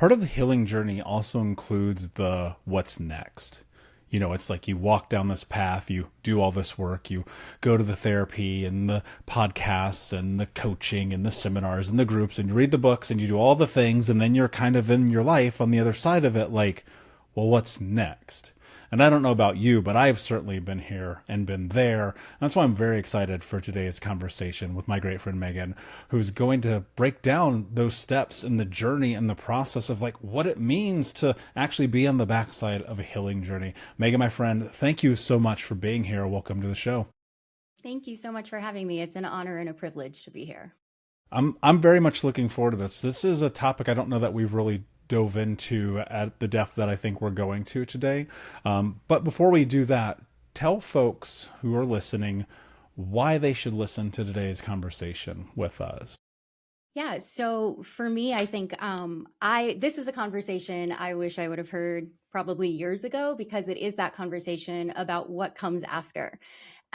part of the healing journey also includes the what's next. You know, it's like you walk down this path, you do all this work, you go to the therapy and the podcasts and the coaching and the seminars and the groups, and you read the books and you do all the things, and then you're kind of in your life on the other side of it, like, well, what's next? And I don't know about you, but I've certainly been here and been there. And that's why I'm very excited for today's conversation with my great friend Megan, who's going to break down those steps in the journey and the process of like what it means to actually be on the backside of a healing journey. Megan, my friend, thank you so much for being here. Welcome to the show. Thank you so much for having me. It's an honor and a privilege to be here. I'm very much looking forward to this. This is a topic I don't know that we've really dove into at the depth that I think we're going to today. But before we do that, tell folks who are listening why they should listen to today's conversation with us. Yeah, so for me, I think I this is a conversation I wish I would have heard probably years ago because it is that conversation about what comes after.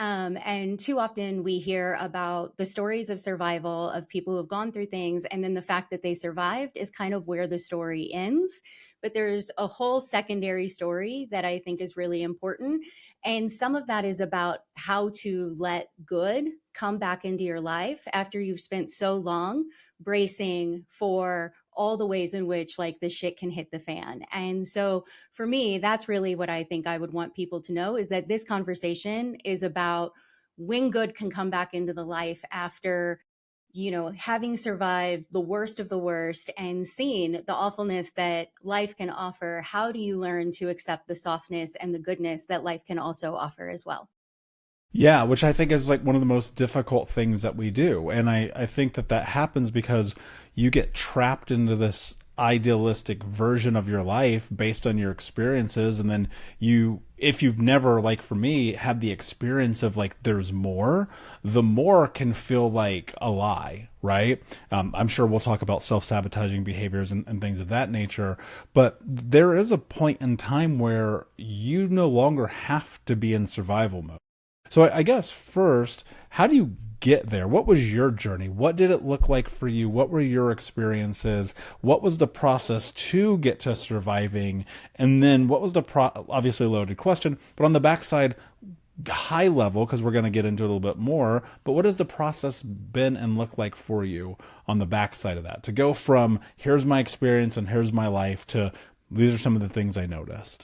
And too often we hear about the stories of survival of people who have gone through things, and then the fact that they survived is kind of where the story ends. But there's a whole secondary story that I think is really important. And some of that is about how to let good come back into your life after you've spent so long bracing for all the ways in which like the shit can hit the fan. And so for me, that's really what I think I would want people to know is that this conversation is about when good can come back into the life after having survived the worst of the worst and seen the awfulness that life can offer. How do you learn to accept the softness and the goodness that life can also offer as well? Yeah, which I think is like one of the most difficult things that we do. And I think that that happens because you get trapped into this idealistic version of your life based on your experiences. And then if you've never, like for me, had the experience of like there's more, the more can feel like a lie, right? I'm sure we'll talk about self-sabotaging behaviors and things of that nature. But there is a point in time where you no longer have to be in survival mode. So I guess first, how do you get there? What was your journey? What did it look like for you? What were your experiences? What was the process to get to surviving? And then what was obviously a loaded question, but on the backside, high level, because we're going to get into it a little bit more, but what has the process been and look like for you on the backside of that? To go from here's my experience and here's my life to these are some of the things I noticed.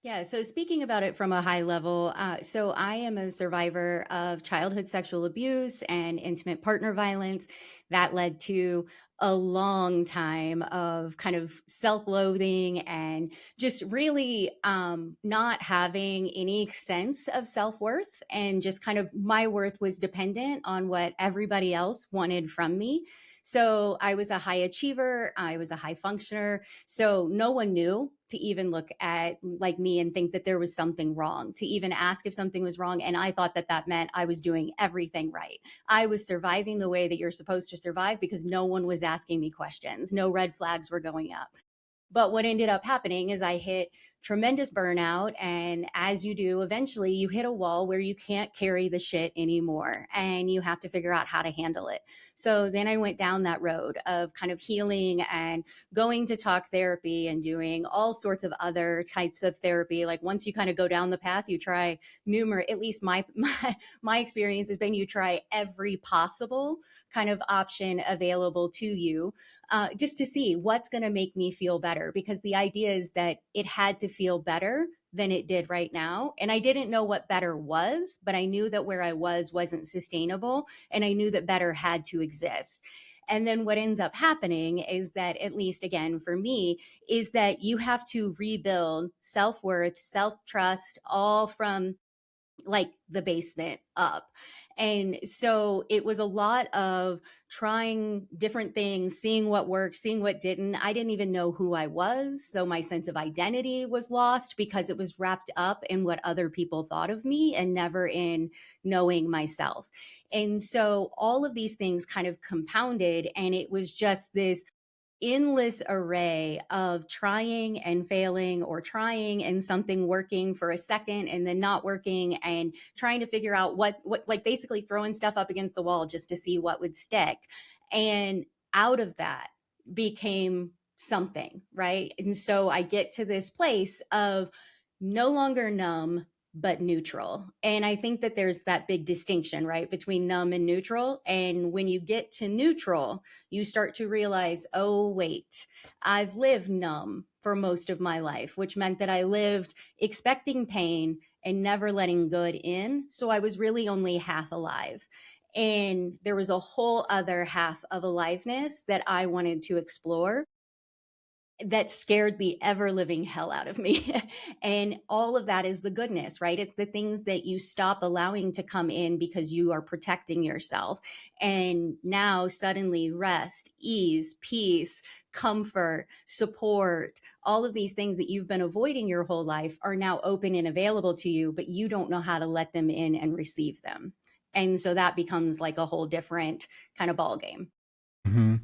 Yeah, so speaking about it from a high level, so I am a survivor of childhood sexual abuse and intimate partner violence that led to a long time of kind of self-loathing and just really not having any sense of self-worth, and just kind of my worth was dependent on what everybody else wanted from me. So I was a high achiever, I was a high functioner, so no one knew to even look at like me and think that there was something wrong, to even ask if something was wrong. And I thought that that meant I was doing everything right. I was surviving the way that you're supposed to survive because no one was asking me questions. No red flags were going up. But what ended up happening is I hit tremendous burnout. And as you do, eventually you hit a wall where you can't carry the shit anymore and you have to figure out how to handle it. So then I went down that road of kind of healing and going to talk therapy and doing all sorts of other types of therapy. Like once you kind of go down the path, you try numerous, at least my experience has been you try every possible kind of option available to you, just to see what's going to make me feel better. Because the idea is that it had to feel better than it did right now. And I didn't know what better was, but I knew that where I was wasn't sustainable. And I knew that better had to exist. And then what ends up happening is that, at least again for me, is that you have to rebuild self worth, self trust, all from like the basement up. And so it was a lot of trying different things, seeing what worked, seeing what didn't. I didn't even know who I was. So my sense of identity was lost because it was wrapped up in what other people thought of me and never in knowing myself. And so all of these things kind of compounded, and it was just this endless array of trying and failing, or trying and something working for a second and then not working, and trying to figure out what like basically throwing stuff up against the wall just to see what would stick. And out of that became something, right? And so I get to this place of no longer numb, but neutral. And I think that there's that big distinction, right, between numb and neutral. And when you get to neutral, you start to realize, oh, wait, I've lived numb for most of my life, which meant that I lived expecting pain and never letting good in. So I was really only half alive. And there was a whole other half of aliveness that I wanted to explore that scared the ever living hell out of me. And all of that is the goodness, right? It's the things that you stop allowing to come in because you are protecting yourself. And now suddenly rest, ease, peace, comfort, support, all of these things that you've been avoiding your whole life are now open and available to you, but you don't know how to let them in and receive them. And so that becomes like a whole different kind of ball game. Hmm.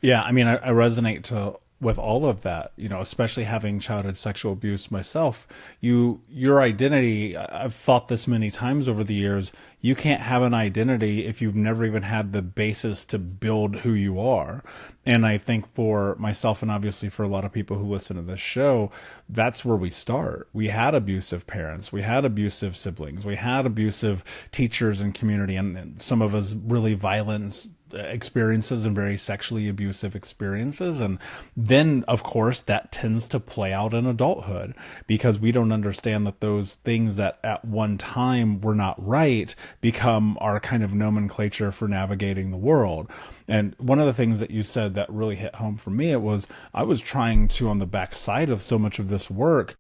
Yeah, I mean, I resonate to with all of that. You know, especially having childhood sexual abuse myself. Your identity. I've thought this many times over the years. You can't have an identity if you've never even had the basis to build who you are. And I think for myself, and obviously for a lot of people who listen to this show, that's where we start. We had abusive parents, we had abusive siblings, we had abusive teachers and community, and some of us really violent experiences and very sexually abusive experiences. And then, of course, that tends to play out in adulthood because we don't understand that those things that at one time were not right become our kind of nomenclature for navigating the world. And one of the things that you said that really hit home for me, it was I was trying to, on the backside of so much of this work,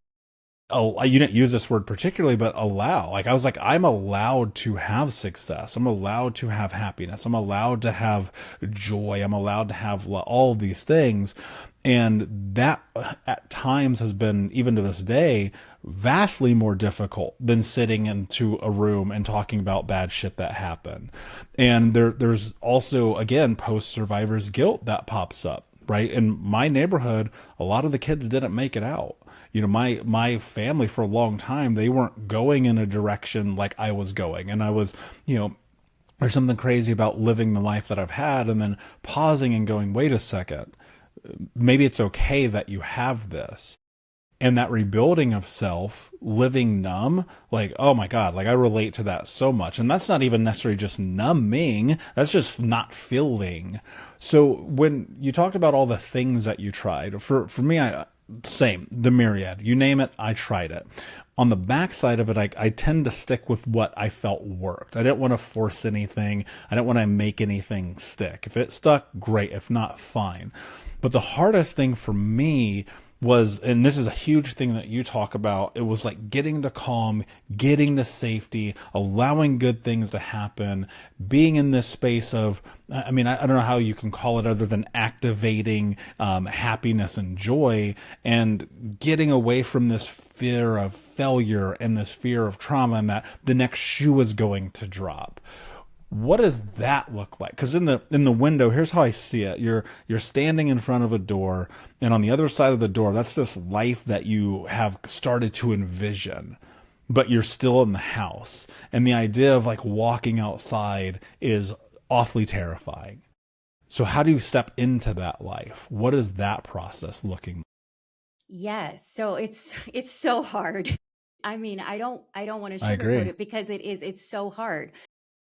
you didn't use this word particularly, but allow. Like I was like, I'm allowed to have success. I'm allowed to have happiness. I'm allowed to have joy. I'm allowed to have all of these things. And that at times has been, even to this day, vastly more difficult than sitting into a room and talking about bad shit that happened. And there's also, again, post survivor's guilt that pops up, right? In my neighborhood, a lot of the kids didn't make it out. You know, my family for a long time, they weren't going in a direction like I was going. And I was, you know, there's something crazy about living the life that I've had and then pausing and going, wait a second, maybe it's okay that you have this. And that rebuilding of self, living numb, like, oh my God, like I relate to that so much. And that's not even necessarily just numbing, that's just not feeling. So when you talked about all the things that you tried, for me, same, the myriad, you name it, I tried it. On the backside of it, I tend to stick with what I felt worked. I didn't want to force anything. I didn't want to make anything stick. If it stuck, great. If not, fine. But the hardest thing for me was, and this is a huge thing that you talk about, it was like getting to calm, getting to safety, allowing good things to happen, being in this space of, I mean, I don't know how you can call it other than activating happiness and joy, and getting away from this fear of failure and this fear of trauma and that the next shoe is going to drop. What does that look like? Because in the window, here's how I see it. You're standing in front of a door, and on the other side of the door, that's this life that you have started to envision, but you're still in the house. And the idea of like walking outside is awfully terrifying. So how do you step into that life? What is that process looking like? Yes. So it's so hard. I mean, I don't want to I sugarcoat agree. it because it's so hard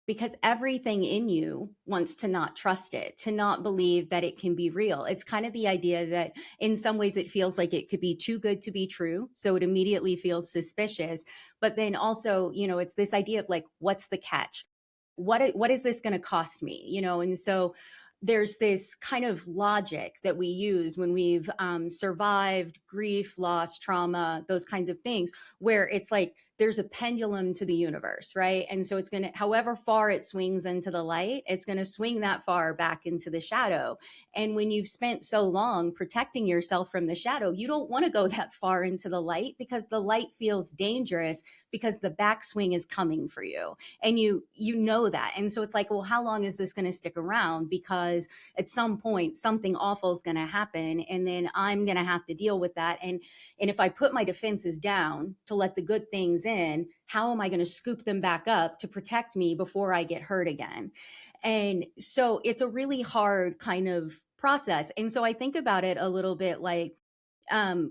because everything in you wants to not trust it, to not believe that it can be real. It's kind of the idea that in some ways it feels like it could be too good to be true, so it immediately feels suspicious. But then also, it's this idea of like, what's the catch? What is this going to cost me? And so there's this kind of logic that we use when we've survived grief, loss, trauma, those kinds of things, where it's like there's a pendulum to the universe, right? And so it's going to, however far it swings into the light, it's going to swing that far back into the shadow. And when you've spent so long protecting yourself from the shadow, you don't want to go that far into the light because the light feels dangerous because the backswing is coming for you, and you know that. And so it's like, well, how long is this going to stick around? Because at some point something awful is going to happen, and then I'm going to have to deal with that. And if I put my defenses down to let the good things in, how am I going to scoop them back up to protect me before I get hurt again? And so it's a really hard kind of process. And so I think about it a little bit like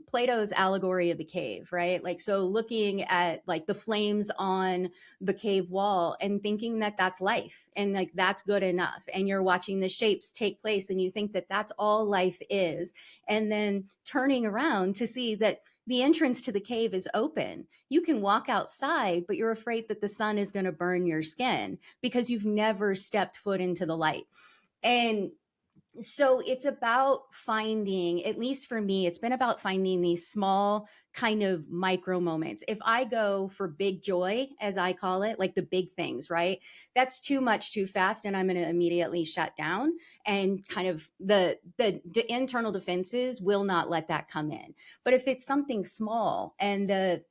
Plato's allegory of the cave, right? Like, so looking at like the flames on the cave wall and thinking that that's life and like that's good enough. And you're watching the shapes take place and you think that that's all life is. And then turning around to see that the entrance to the cave is open. You can walk outside, but you're afraid that the sun is going to burn your skin because you've never stepped foot into the light. And so it's about finding, at least for me, it's been about finding these small kind of micro moments. If I go for big joy, as I call it, like the big things, right? That's too much too fast and I'm going to immediately shut down, and kind of the internal defenses will not let that come in. But if it's something small and the,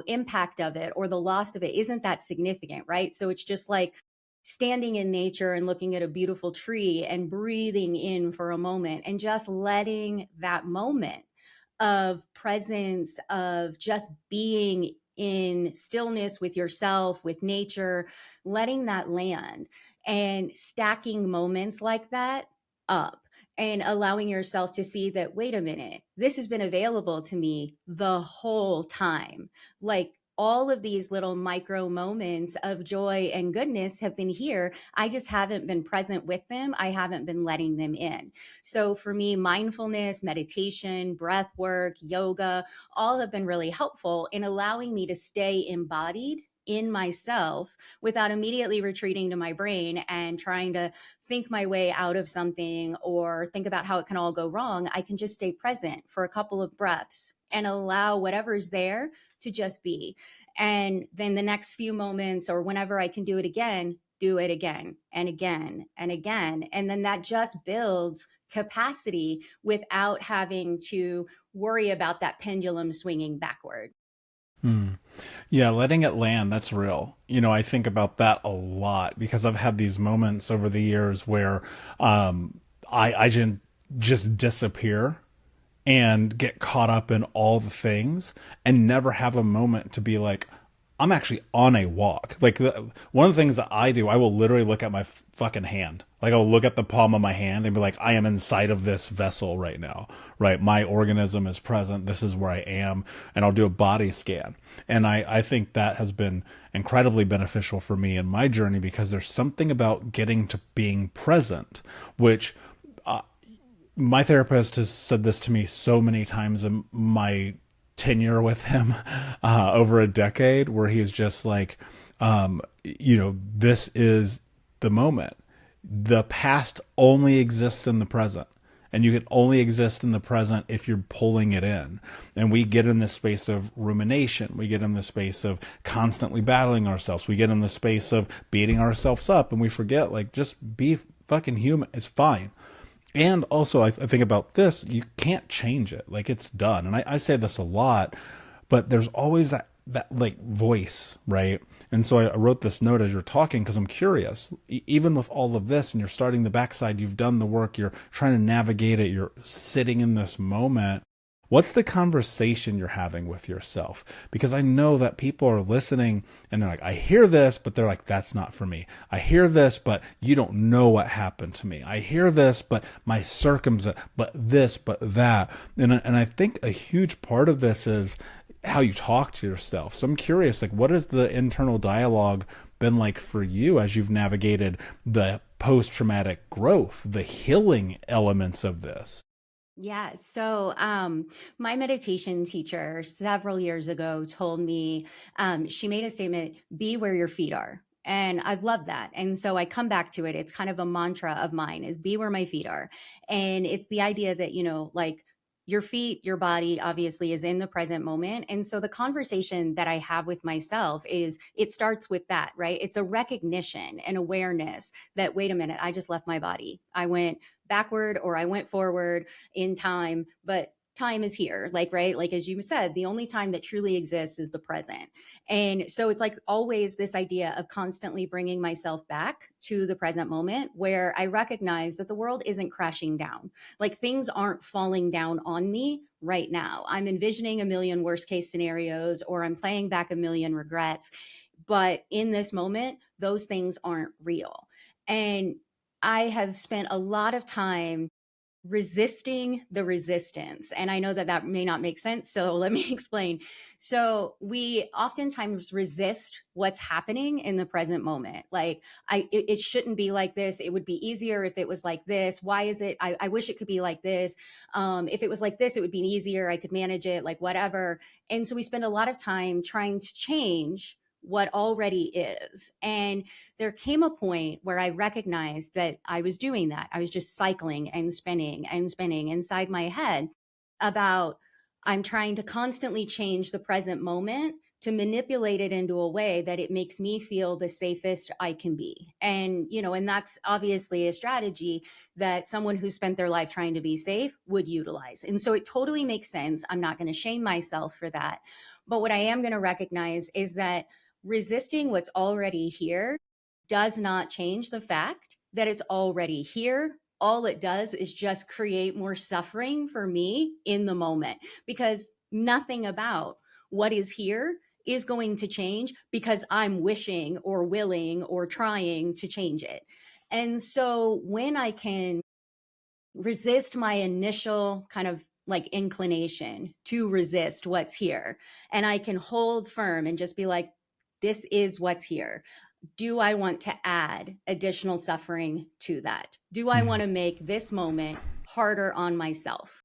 impact of it or the loss of it isn't that significant, right? So it's just like standing in nature and looking at a beautiful tree and breathing in for a moment and just letting that moment of presence, of just being in stillness with yourself, with nature, letting that land and stacking moments like that up and allowing yourself to see that, wait a minute, this has been available to me the whole time. Like, all of these little micro moments of joy and goodness have been here. I just haven't been present with them. I haven't been letting them in. So for me, mindfulness, meditation, breath work, yoga, all have been really helpful in allowing me to stay embodied in myself without immediately retreating to my brain and trying to think my way out of something or think about how it can all go wrong. I can just stay present for a couple of breaths and allow whatever's there to just be. And then the next few moments or whenever I can do it again and again and again. And then that just builds capacity without having to worry about that pendulum swinging backward. Hmm. Yeah, letting it land, that's real. I think about that a lot because I've had these moments over the years where I just disappear and get caught up in all the things and never have a moment to be like, I'm actually on a walk. Like one of the things that I do, I will literally look at my fucking hand. Like I'll look at the palm of my hand and be like, I am inside of this vessel right now, right? My organism is present. This is where I am. And I'll do a body scan. And I think that has been incredibly beneficial for me in my journey because there's something about getting to being present, which my therapist has said this to me so many times in my tenure with him over a decade, where he is just like, this is the moment. The past only exists in the present. And you can only exist in the present if you're pulling it in. And we get in this space of rumination. We get in the space of constantly battling ourselves. We get in the space of beating ourselves up. And we forget, like, just be fucking human. It's fine. And also, I think about this, you can't change it. Like, it's done. And I say this a lot, but there's always that like voice, right? And so I wrote this note as you're talking because I'm curious. Even with all of this and you're starting the backside, you've done the work, you're trying to navigate it, you're sitting in this moment. What's the conversation you're having with yourself? Because I know that people are listening and they're like, I hear this, but they're like, that's not for me. I hear this, but you don't know what happened to me. I hear this, but my circumstance, but this, but that. And I think a huge part of this is how you talk to yourself. So I'm curious, like, what has the internal dialogue been like for you as you've navigated the post-traumatic growth, the healing elements of this? Yeah. So, my meditation teacher several years ago told me, she made a statement, be where your feet are. And I've loved that. And so I come back to it. It's kind of a mantra of mine is be where my feet are. And it's the idea that, like your feet, your body obviously is in the present moment. And so the conversation that I have with myself is it starts with that, right? It's a recognition and awareness that, wait a minute, I just left my body. I went backward or I went forward in time, but time is here. Like, right. Like, as you said, the only time that truly exists is the present. And so it's like always this idea of constantly bringing myself back to the present moment where I recognize that the world isn't crashing down. Like things aren't falling down on me right now. I'm envisioning a million worst case scenarios or I'm playing back a million regrets. But in this moment, those things aren't real. And I have spent a lot of time resisting the resistance. And I know that that may not make sense. So let me explain. So we oftentimes resist what's happening in the present moment. Like, it shouldn't be like this. It would be easier if it was like this. Why is it? I wish it could be like this. If it was like this, it would be easier. I could manage it, like whatever. And so we spend a lot of time trying to change what already is. And there came a point where I recognized that I was doing that. I was just cycling and spinning inside my head about I'm trying to constantly change the present moment to manipulate it into a way that it makes me feel the safest I can be. And, and that's obviously a strategy that someone who spent their life trying to be safe would utilize. And so it totally makes sense. I'm not going to shame myself for that. But what I am going to recognize is that resisting what's already here does not change the fact that it's already here. All it does is just create more suffering for me in the moment, because nothing about what is here is going to change because I'm wishing or willing or trying to change it. And so when I can resist my initial kind of like inclination to resist what's here, and I can hold firm and just be like, this is what's here. Do I want to add additional suffering to that? Do I want to make this moment harder on myself?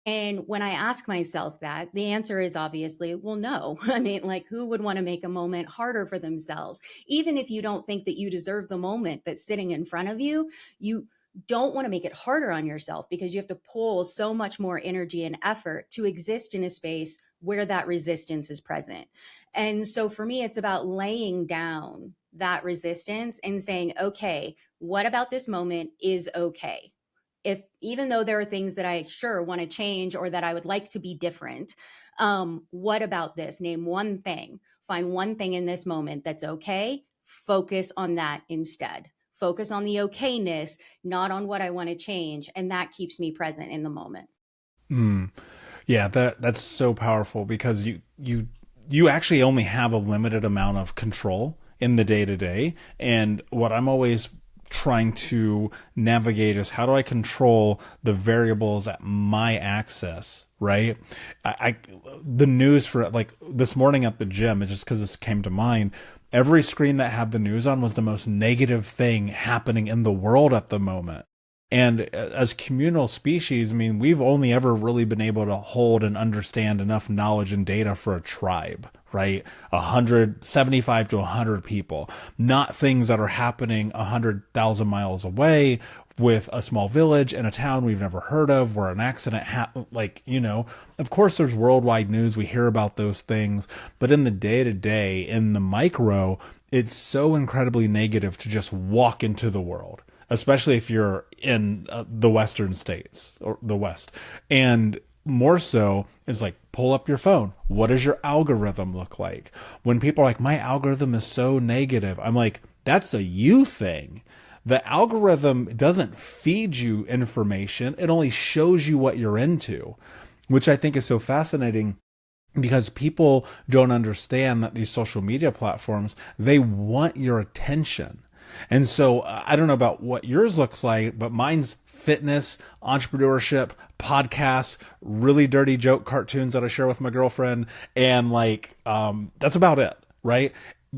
And when I ask myself that, the answer is obviously, well, no. I mean, like, who would want to make a moment harder for themselves? Even if you don't think that you deserve the moment that's sitting in front of you, you don't want to make it harder on yourself, because you have to pull so much more energy and effort to exist in a space where that resistance is present. And so for me, it's about laying down that resistance and saying, okay, what about this moment is okay? If, even though there are things that I sure want to change or that I would like to be different, what about this? Name one thing, find one thing in this moment that's okay. Focus on that instead. Focus on the okayness, not on what I want to change. And that keeps me present in the moment. Yeah, that's so powerful, because you actually only have a limited amount of control in the day to day. And what I'm always trying to navigate is, how do I control the variables at my access, right? The news, for like this morning at the gym, it's just because this came to mind, every screen that had the news on was the most negative thing happening in the world at the moment. And as communal species, I mean, we've only ever really been able to hold and understand enough knowledge and data for a tribe, right? 175 to 100 people, not things that are happening 100,000 miles away with a small village in a town we've never heard of, where an accident happened. Like, of course there's worldwide news. We hear about those things, but in the day to day, in the micro, it's so incredibly negative to just walk into the world, especially if you're in the Western states or the West. And more so, it's like, pull up your phone. What does your algorithm look like? When people are like, my algorithm is so negative, I'm like, that's a you thing. The algorithm doesn't feed you information. It only shows you what you're into, which I think is so fascinating, because people don't understand that these social media platforms, they want your attention. And so I don't know about what yours looks like, but mine's fitness, entrepreneurship, podcast, really dirty joke cartoons that I share with my girlfriend. And that's about it, right?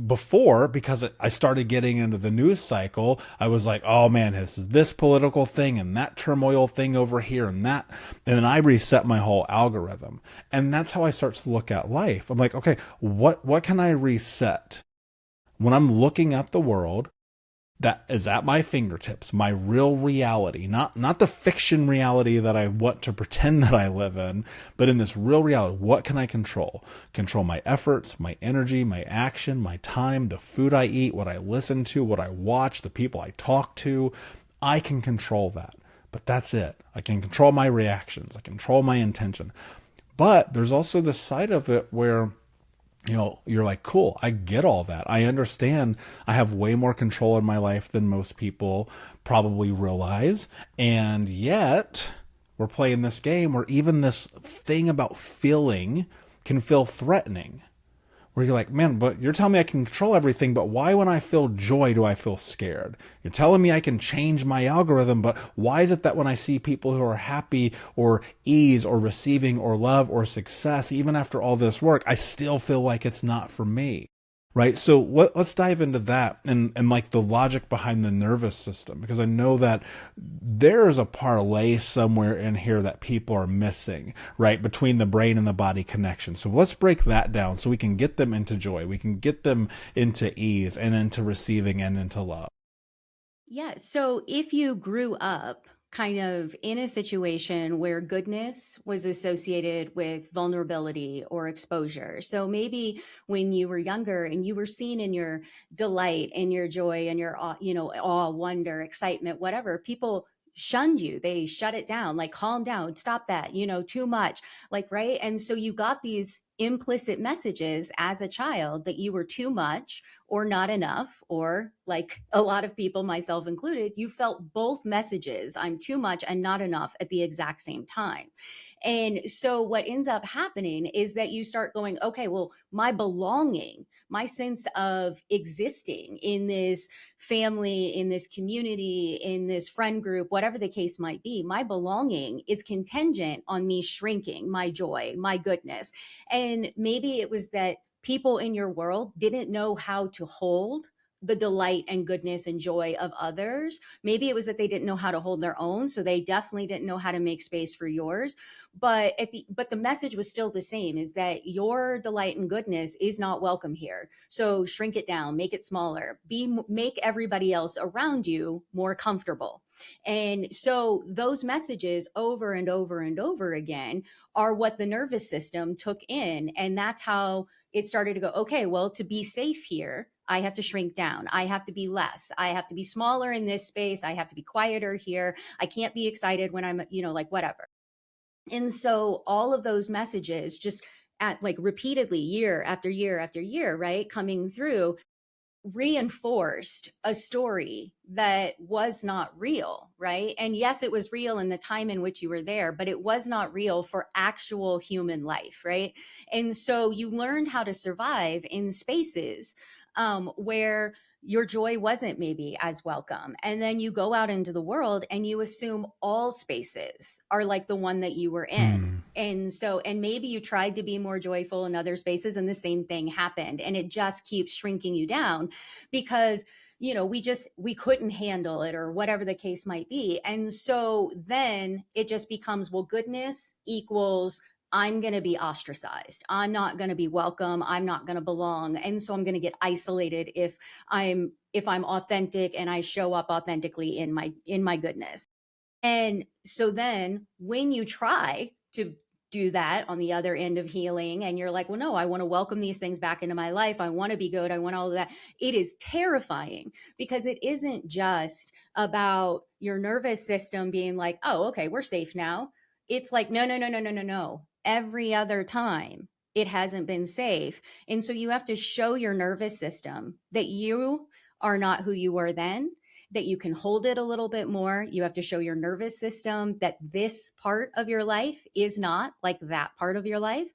Before, because I started getting into the news cycle, I was like, oh man, this is this political thing and that turmoil thing over here and that. And then I reset my whole algorithm. And that's how I start to look at life. I'm like, okay, what can I reset when I'm looking at the world that is at my fingertips, my real reality, not the fiction reality that I want to pretend that I live in, but in this real reality? What can I control? Control my efforts, my energy, my action, my time, the food I eat, what I listen to, what I watch, the people I talk to. I can control that, but that's it. I can control my reactions. I control my intention. But there's also the side of it where, you're like, cool, I get all that. I understand I have way more control in my life than most people probably realize. And yet we're playing this game where even this thing about feeling can feel threatening, where you're like, man, but you're telling me I can control everything, but why when I feel joy do I feel scared? You're telling me I can change my algorithm, but why is it that when I see people who are happy or ease or receiving or love or success, even after all this work, I still feel like it's not for me? Right. So let's dive into that and like the logic behind the nervous system, because I know that there's a parlay somewhere in here that people are missing, right? Between the brain and the body connection. So let's break that down so we can get them into joy. We can get them into ease and into receiving and into love. Yeah. So if you grew up kind of in a situation where goodness was associated with vulnerability or exposure. So maybe when you were younger and you were seen in your delight and your joy and your awe, wonder, excitement, whatever, people shunned you. They shut it down, like calm down, stop that, too much. Like, right? And so you got these implicit messages as a child that you were too much or not enough, or like a lot of people, myself included, you felt both messages, I'm too much and not enough, at the exact same time. And so what ends up happening is that you start going, okay, well, my belonging, my sense of existing in this family, in this community, in this friend group, whatever the case might be, my belonging is contingent on me shrinking my joy, my goodness. And maybe it was that people in your world didn't know how to hold the delight and goodness and joy of others. Maybe it was that they didn't know how to hold their own, so they definitely didn't know how to make space for yours. But the message was still the same, is that your delight and goodness is not welcome here. So shrink it down, make it smaller, make everybody else around you more comfortable. And so those messages over and over and over again are what the nervous system took in. And that's how it started to go, okay, well, to be safe here, I have to shrink down. I have to be less. I have to be smaller in this space. I have to be quieter here. I can't be excited when I'm, like whatever. And so all of those messages just at like repeatedly year after year after year, right, coming through reinforced a story that was not real, right? And yes, it was real in the time in which you were there, but it was not real for actual human life, right? And so you learned how to survive in spaces where your joy wasn't maybe as welcome. And then you go out into the world and you assume all spaces are like the one that you were in. Hmm. And maybe you tried to be more joyful in other spaces and the same thing happened. And it just keeps shrinking you down because we couldn't handle it or whatever the case might be. And so then it just becomes, well, goodness equals I'm going to be ostracized. I'm not going to be welcome. I'm not going to belong. And so I'm going to get isolated if I'm authentic and I show up authentically in my goodness. And so then when you try to do that on the other end of healing and you're like, well, no, I want to welcome these things back into my life. I want to be good. I want all of that. It is terrifying because it isn't just about your nervous system being like, oh, okay, we're safe now. It's like, no, no, no, no, no, no, no. Every other time it hasn't been safe. And so you have to show your nervous system that you are not who you were then, that you can hold it a little bit more. You have to show your nervous system that this part of your life is not like that part of your life.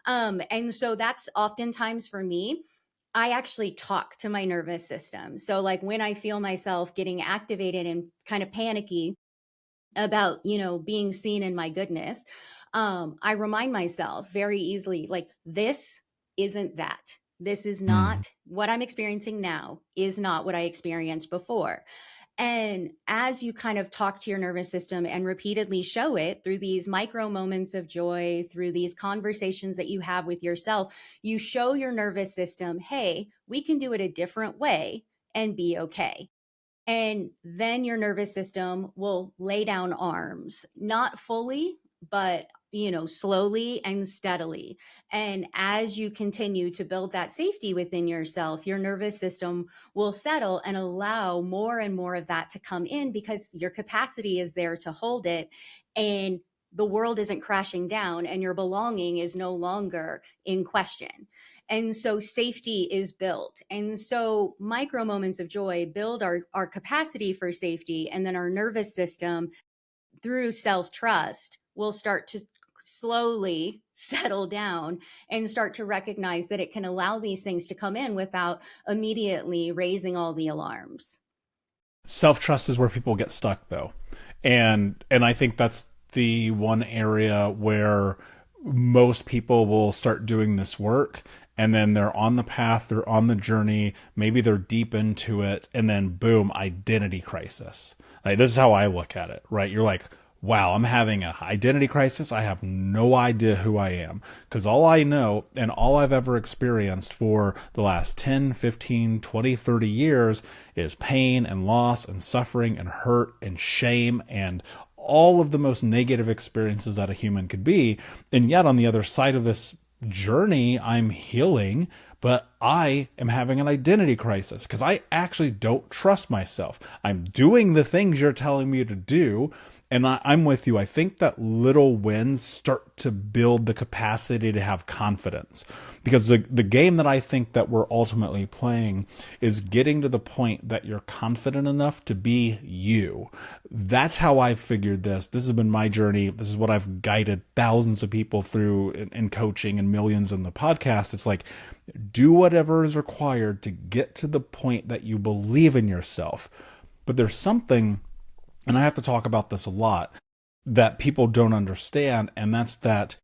And so that's oftentimes for me. I actually talk to my nervous system. So, like when I feel myself getting activated and kind of panicky about, being seen in my goodness, I remind myself very easily, like, this isn't that. This is Hmm. not what I'm experiencing now, is not what I experienced before. And as you kind of talk to your nervous system and repeatedly show it through these micro moments of joy, through these conversations that you have with yourself, you show your nervous system, hey, we can do it a different way and be okay. And then your nervous system will lay down arms, not fully, but slowly and steadily. And as you continue to build that safety within yourself, your nervous system will settle and allow more and more of that to come in because your capacity is there to hold it. And the world isn't crashing down and your belonging is no longer in question. And so safety is built. And so micro moments of joy build our capacity for safety. And then our nervous system, through self trust, will start to slowly settle down and start to recognize that it can allow these things to come in without immediately raising all the alarms. Self-trust is where people get stuck though. And I think that's the one area where most people will start doing this work, and then they're on the path, they're on the journey, maybe they're deep into it, and then boom, identity crisis. Like, this is how I look at it, right? You're like, wow, I'm having an identity crisis. I have no idea who I am, because all I know and all I've ever experienced for the last 10, 15, 20, 30 years is pain and loss and suffering and hurt and shame and all of the most negative experiences that a human could be. And yet on the other side of this journey, I'm healing, but I am having an identity crisis because I actually don't trust myself. I'm doing the things you're telling me to do. And I'm with you. I think that little wins start to build the capacity to have confidence, because the game that I think that we're ultimately playing is getting to the point that you're confident enough to be you. That's how I've figured this. This has been my journey. This is what I've guided thousands of people through in coaching and millions in the podcast. It's like, do whatever is required to get to the point that you believe in yourself. But there's something, and I have to talk about this a lot, that people don't understand, and that's that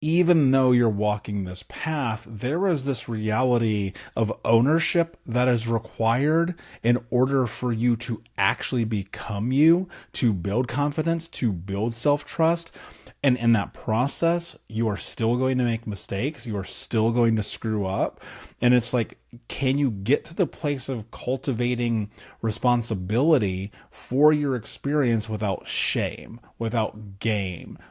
even though you're walking this path, there is this reality of ownership that is required in order for you to actually become you, to build confidence, to build self-trust. And in that process, you are still going to make mistakes. You are still going to screw up. And it's like, can you get to the place of cultivating responsibility for your experience without shame, without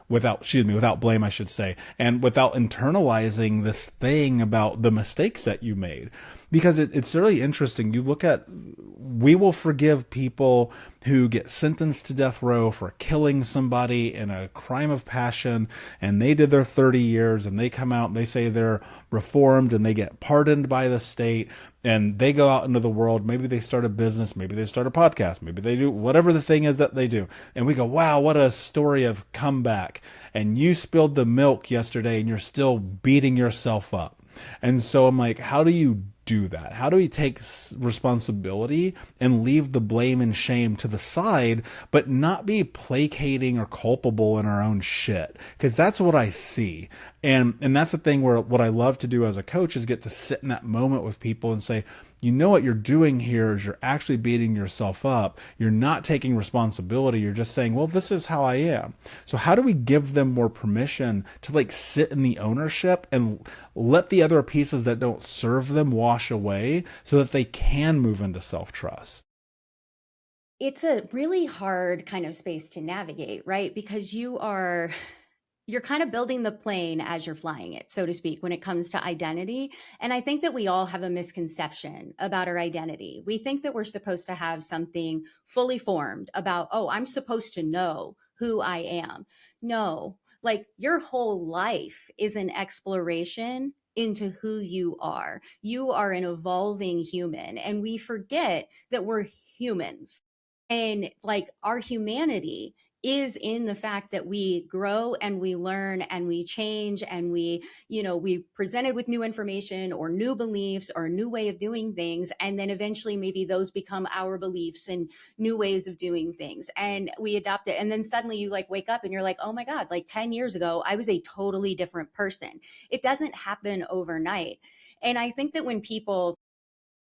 without blame, I should say, and without internalizing this thing about the mistakes that you made? Because it's really interesting. You look at, we will forgive people who get sentenced to death row for killing somebody in a crime of passion, and they did their 30 years, and they come out and they say they're reformed, and they get pardoned by the state, and they go out into the world. Maybe they start a business, maybe they start a podcast, maybe they do whatever the thing is that they do. And we go, wow, what a story of comeback. And you spilled the milk yesterday and you're still beating yourself up. And so I'm like, how do you do that? How do we take responsibility and leave the blame and shame to the side, but not be placating or culpable in our own shit? Because that's what I see. And that's the thing where what I love to do as a coach is get to sit in that moment with people and say, you know what you're doing here is you're actually beating yourself up. You're not taking responsibility. You're just saying, well, this is how I am. So how do we give them more permission to like sit in the ownership and let the other pieces that don't serve them wash away so that they can move into self-trust? It's a really hard kind of space to navigate, right? Because you're kind of building the plane as you're flying it, so to speak, when it comes to identity. And I think that we all have a misconception about our identity. We think that we're supposed to have something fully formed about, oh, I'm supposed to know who I am. No, like your whole life is an exploration into who you are. You are an evolving human, and we forget that we're humans. And like our humanity is in the fact that we grow and we learn and we change and we presented with new information or new beliefs or a new way of doing things, and then eventually maybe those become our beliefs and new ways of doing things, and we adopt it, and then suddenly you like wake up and you're like, oh my god, like 10 years ago I was a totally different person. It doesn't happen overnight. And I think that when people,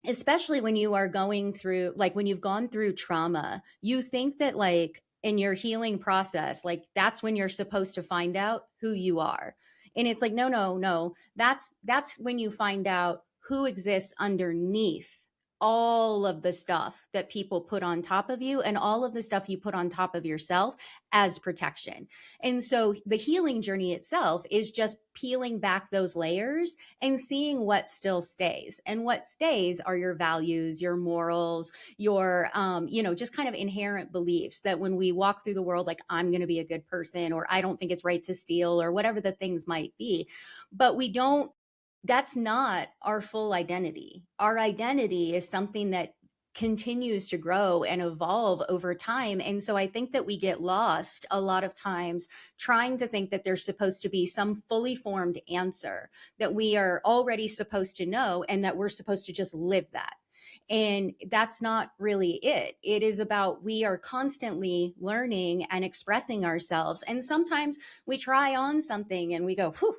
especially when you are going through, like when you've gone through trauma, you think that like in your healing process, like that's when you're supposed to find out who you are. And it's like, no, no, no. That's when you find out who exists underneath all of the stuff that people put on top of you and all of the stuff you put on top of yourself as protection. And so the healing journey itself is just peeling back those layers and seeing what still stays. And what stays are your values, your morals, your just kind of inherent beliefs that when we walk through the world, like I'm going to be a good person, or I don't think it's right to steal, or whatever the things might be. But we don't, that's not our full identity. Our identity is something that continues to grow and evolve over time. And so I think that we get lost a lot of times trying to think that there's supposed to be some fully formed answer that we are already supposed to know and that we're supposed to just live that. And that's not really it. It is about we are constantly learning and expressing ourselves. And sometimes we try on something and we go, whew,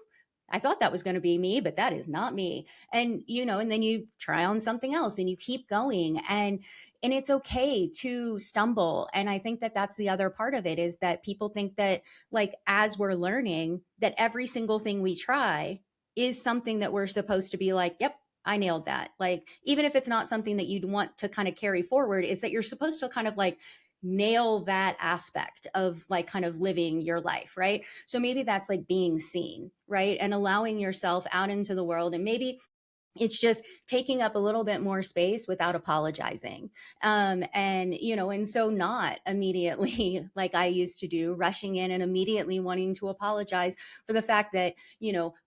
I thought that was going to be me, but that is not me. And, and then you try on something else and you keep going. And it's okay to stumble. And I think that that's the other part of it, is that people think that, like, as we're learning, that every single thing we try is something that we're supposed to be like, yep, I nailed that. Like, even if it's not something that you'd want to kind of carry forward, is that you're supposed to kind of like nail that aspect of like kind of living your life, right? So maybe that's like being seen, right? And allowing yourself out into the world. And maybe it's just taking up a little bit more space without apologizing. And so not immediately, like I used to do, rushing in and immediately wanting to apologize for the fact that,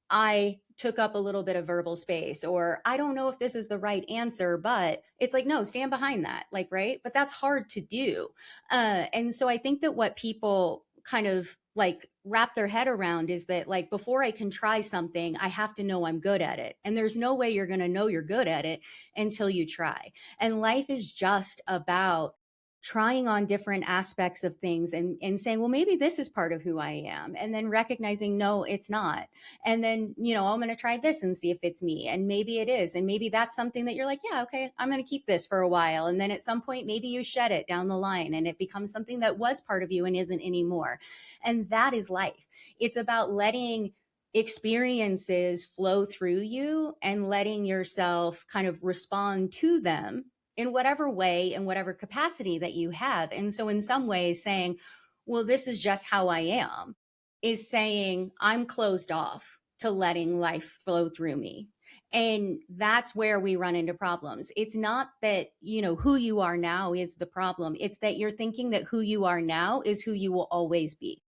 I took up a little bit of verbal space, or I don't know if this is the right answer, but it's like, no, stand behind that. Like, right. But that's hard to do. And so I think that what people kind of like wrap their head around is that, like, before I can try something, I have to know I'm good at it. And there's no way you're going to know you're good at it until you try. And life is just about trying on different aspects of things and saying, well, maybe this is part of who I am. And then recognizing, no, it's not. And then, I'm going to try this and see if it's me. And maybe it is. And maybe that's something that you're like, yeah, okay, I'm going to keep this for a while. And then at some point, maybe you shed it down the line and it becomes something that was part of you and isn't anymore. And that is life. It's about letting experiences flow through you and letting yourself kind of respond to them in whatever way, in whatever capacity that you have. And so in some ways saying, well, this is just how I am, is saying I'm closed off to letting life flow through me. And that's where we run into problems. It's not that, who you are now is the problem. It's that you're thinking that who you are now is who you will always be.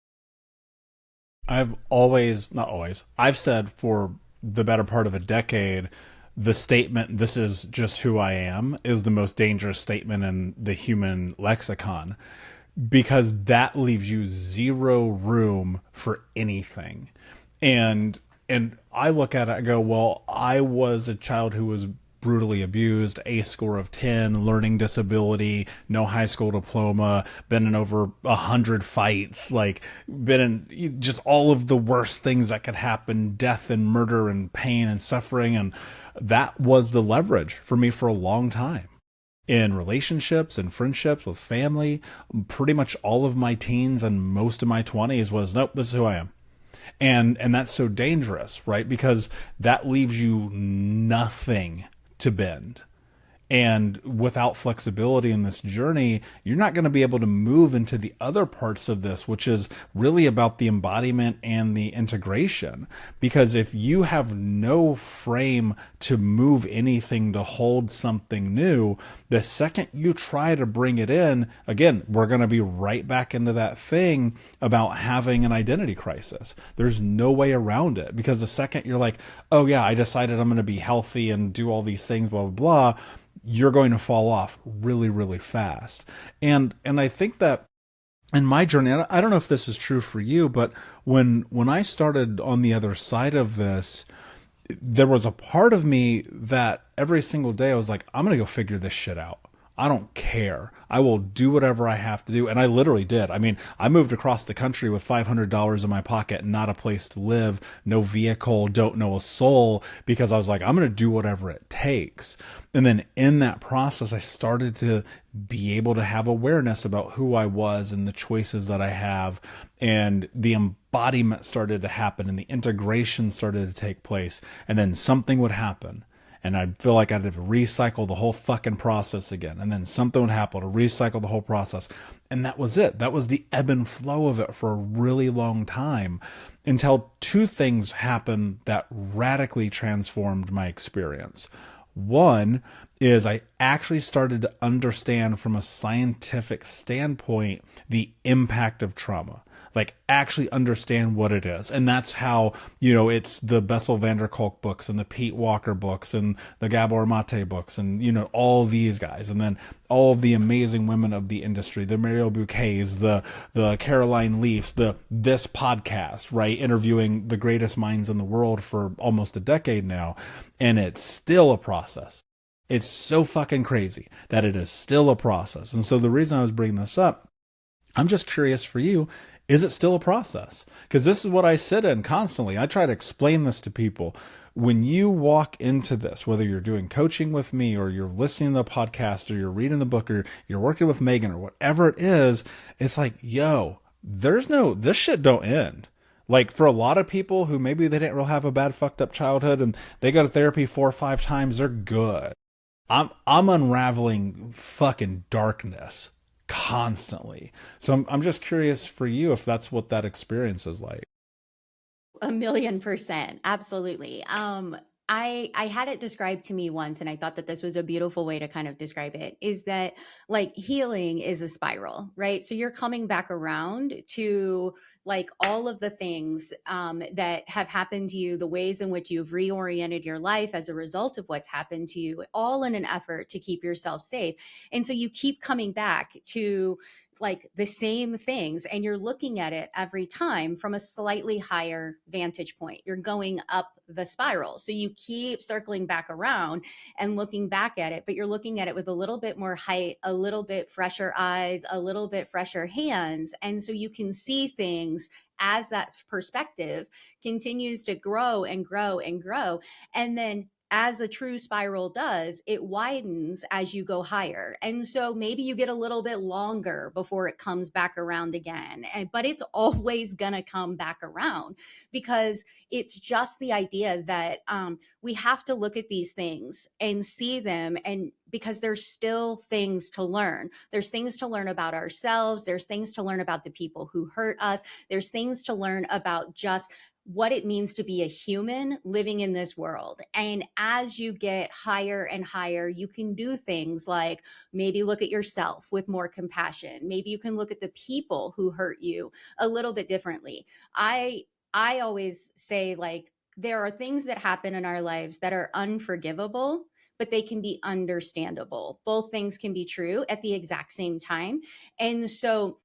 Not always, I've said for the better part of a decade, the statement, this is just who I am, is the most dangerous statement in the human lexicon, because that leaves you zero room for anything. And I look at it, I go, well, I was a child who was brutally abused, a score of 10, learning disability, no high school diploma, been in over 100 fights, like been in just all of the worst things that could happen, death and murder and pain and suffering. And that was the leverage for me for a long time. In relationships and friendships with family, pretty much all of my teens and most of my 20s was, nope, this is who I am. And that's so dangerous, right? Because that leaves you nothing to bend. And without flexibility in this journey, you're not going to be able to move into the other parts of this, which is really about the embodiment and the integration. Because if you have no frame to move anything, to hold something new, the second you try to bring it in, again, we're going to be right back into that thing about having an identity crisis. There's no way around it, because the second you're like, oh yeah, I decided I'm going to be healthy and do all these things, blah, blah, blah, you're going to fall off really, really fast. And I think that in my journey, I don't know if this is true for you, but when I started on the other side of this, there was a part of me that every single day I was like, I'm going to go figure this shit out. I don't care. I will do whatever I have to do. And I literally did. I mean, I moved across the country with $500 in my pocket, not a place to live, no vehicle, don't know a soul, because I was like, I'm going to do whatever it takes. And then in that process, I started to be able to have awareness about who I was and the choices that I have. And the embodiment started to happen and the integration started to take place. And then something would happen. And I'd feel like I'd have to recycle the whole fucking process again. And then something would happen to recycle the whole process. And that was it. That was the ebb and flow of it for a really long time, until two things happened that radically transformed my experience. One is I actually started to understand from a scientific standpoint the impact of trauma. like actually understand what it is. And that's how, you know, it's the Bessel van der Kolk books and the Pete Walker books and the Gabor Mate books and, you know, all these guys. And then all of the amazing women of the industry, the Mariel Bouquets, the Caroline Leafs, this podcast, right? Interviewing the greatest minds in the world for almost a decade now. And it's still a process. It's so fucking crazy that it is still a process. And so the reason I was bringing this up, I'm just curious for you, is it still a process? Because this is what I sit in constantly. I try to explain this to people. When you walk into this, whether you're doing coaching with me or you're listening to the podcast or you're reading the book or you're working with Megan or whatever it is, it's like, yo, this shit don't end. Like for a lot of people who maybe they didn't really have a bad fucked up childhood and they go to therapy 4 or 5 times, they're good. I'm unraveling fucking darkness constantly. So I'm just curious for you if that's what that experience is like. 1,000,000%. Absolutely. I had it described to me once, and I thought that this was a beautiful way to kind of describe it, is that like healing is a spiral, right? So you're coming back around to like all of the things that have happened to you, the ways in which you've reoriented your life as a result of what's happened to you, all in an effort to keep yourself safe. And so you keep coming back to like the same things, and you're looking at it every time from a slightly higher vantage point. You're going up the spiral. So you keep circling back around and looking back at it, but you're looking at it with a little bit more height, a little bit fresher eyes, a little bit fresher hands. And so you can see things as that perspective continues to grow and grow and grow. And then as a true spiral does, it widens as you go higher. And so maybe you get a little bit longer before it comes back around again. But it's always going to come back around, because it's just the idea that we have to look at these things and see them, and because there's still things to learn. There's things to learn about ourselves. There's things to learn about the people who hurt us. There's things to learn about just what it means to be a human living in this world. And as you get higher and higher, you can do things like maybe look at yourself with more compassion. Maybe you can look at the people who hurt you a little bit differently. I always say, like, there are things that happen in our lives that are unforgivable, but they can be understandable. Both things can be true at the exact same time. And so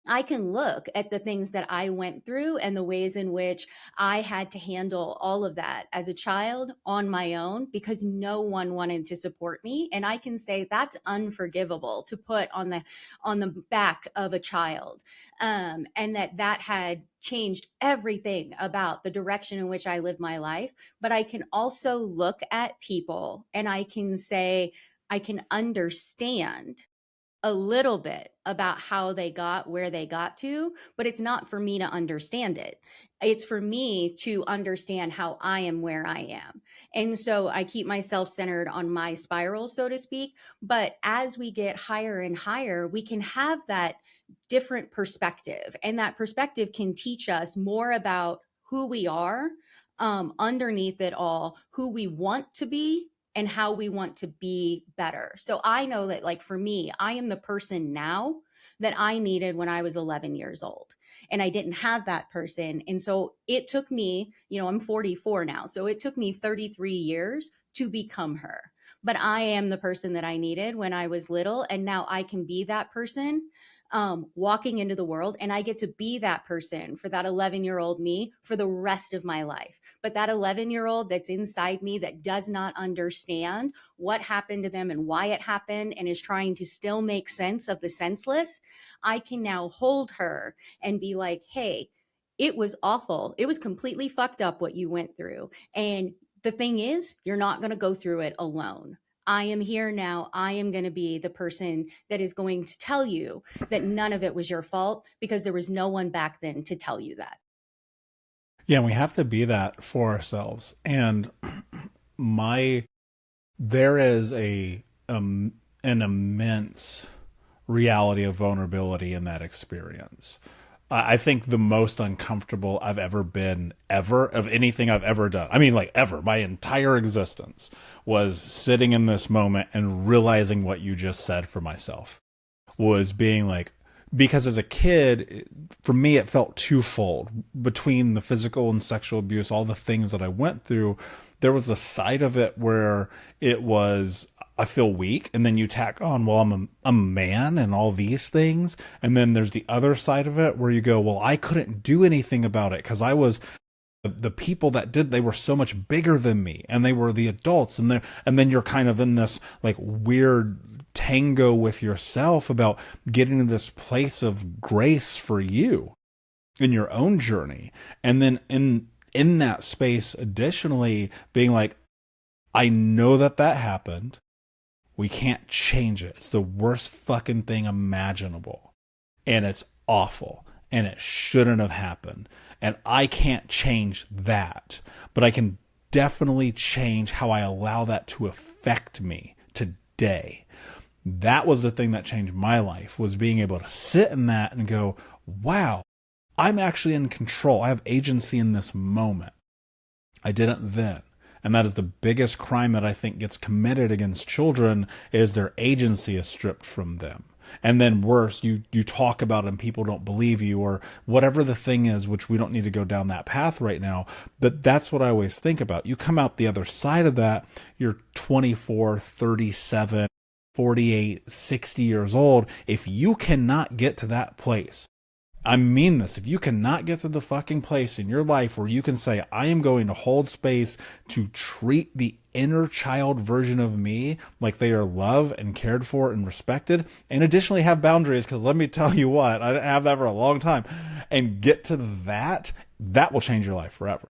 I can look at the things that I went through and the ways in which I had to handle all of that as a child on my own, because no one wanted to support me. And I can say that's unforgivable to put on the back of a child, and that had changed everything about the direction in which I live my life. But I can also look at people and I can say, I can understand a little bit about how they got where they got to, but it's not for me to understand it. It's for me to understand how I am where I am. And so I keep myself centered on my spiral, so to speak. But as we get higher and higher, we can have that different perspective. And that perspective can teach us more about who we are, underneath it all, who we want to be, and how we want to be better. So I know that, like, for me, I am the person now that I needed when I was 11 years old. And I didn't have that person. And so it took me, I'm 44 now. So it took me 33 years to become her. But I am the person that I needed when I was little. And now I can be that person walking into the world, and I get to be that person for that 11-year-old me for the rest of my life. But that 11-year-old that's inside me that does not understand what happened to them and why it happened and is trying to still make sense of the senseless, I can now hold her and be like, hey, it was awful. It was completely fucked up what you went through. And the thing is, you're not going to go through it alone. I am here now. I am going to be the person that is going to tell you that none of it was your fault, because there was no one back then to tell you that. Yeah, we have to be that for ourselves. And there is an immense reality of vulnerability in that experience. I think the most uncomfortable I've ever been, ever, of anything I've ever done, I mean, like, ever, my entire existence, was sitting in this moment and realizing what you just said for myself. Was being like, because as a kid, for me, it felt twofold between the physical and sexual abuse, all the things that I went through. There was a side of it where it was, I feel weak. And then you tack on, well, I'm a man and all these things. And then there's the other side of it where you go, well, I couldn't do anything about it because I was the people that did, they were so much bigger than me and they were the adults, and then you're kind of in this like weird tango with yourself about getting to this place of grace for you in your own journey. And then in that space, additionally being like, I know that that happened, we can't change it, it's the worst fucking thing imaginable, and it's awful and it shouldn't have happened. And I can't change that, but I can definitely change how I allow that to affect me today. That was the thing that changed my life, was being able to sit in that and go, wow, I'm actually in control. I have agency in this moment. I didn't then. And that is the biggest crime that I think gets committed against children, is their agency is stripped from them. And then worse, you talk about it and people don't believe you, or whatever the thing is, which we don't need to go down that path right now. But that's what I always think about. You come out the other side of that, you're 24, 37, 48, 60 years old. If you cannot get to that place, I mean this, if you cannot get to the fucking place in your life where you can say, I am going to hold space to treat the inner child version of me like they are loved and cared for and respected, and additionally have boundaries, because let me tell you what, I didn't have that for a long time, and get to that, that will change your life forever.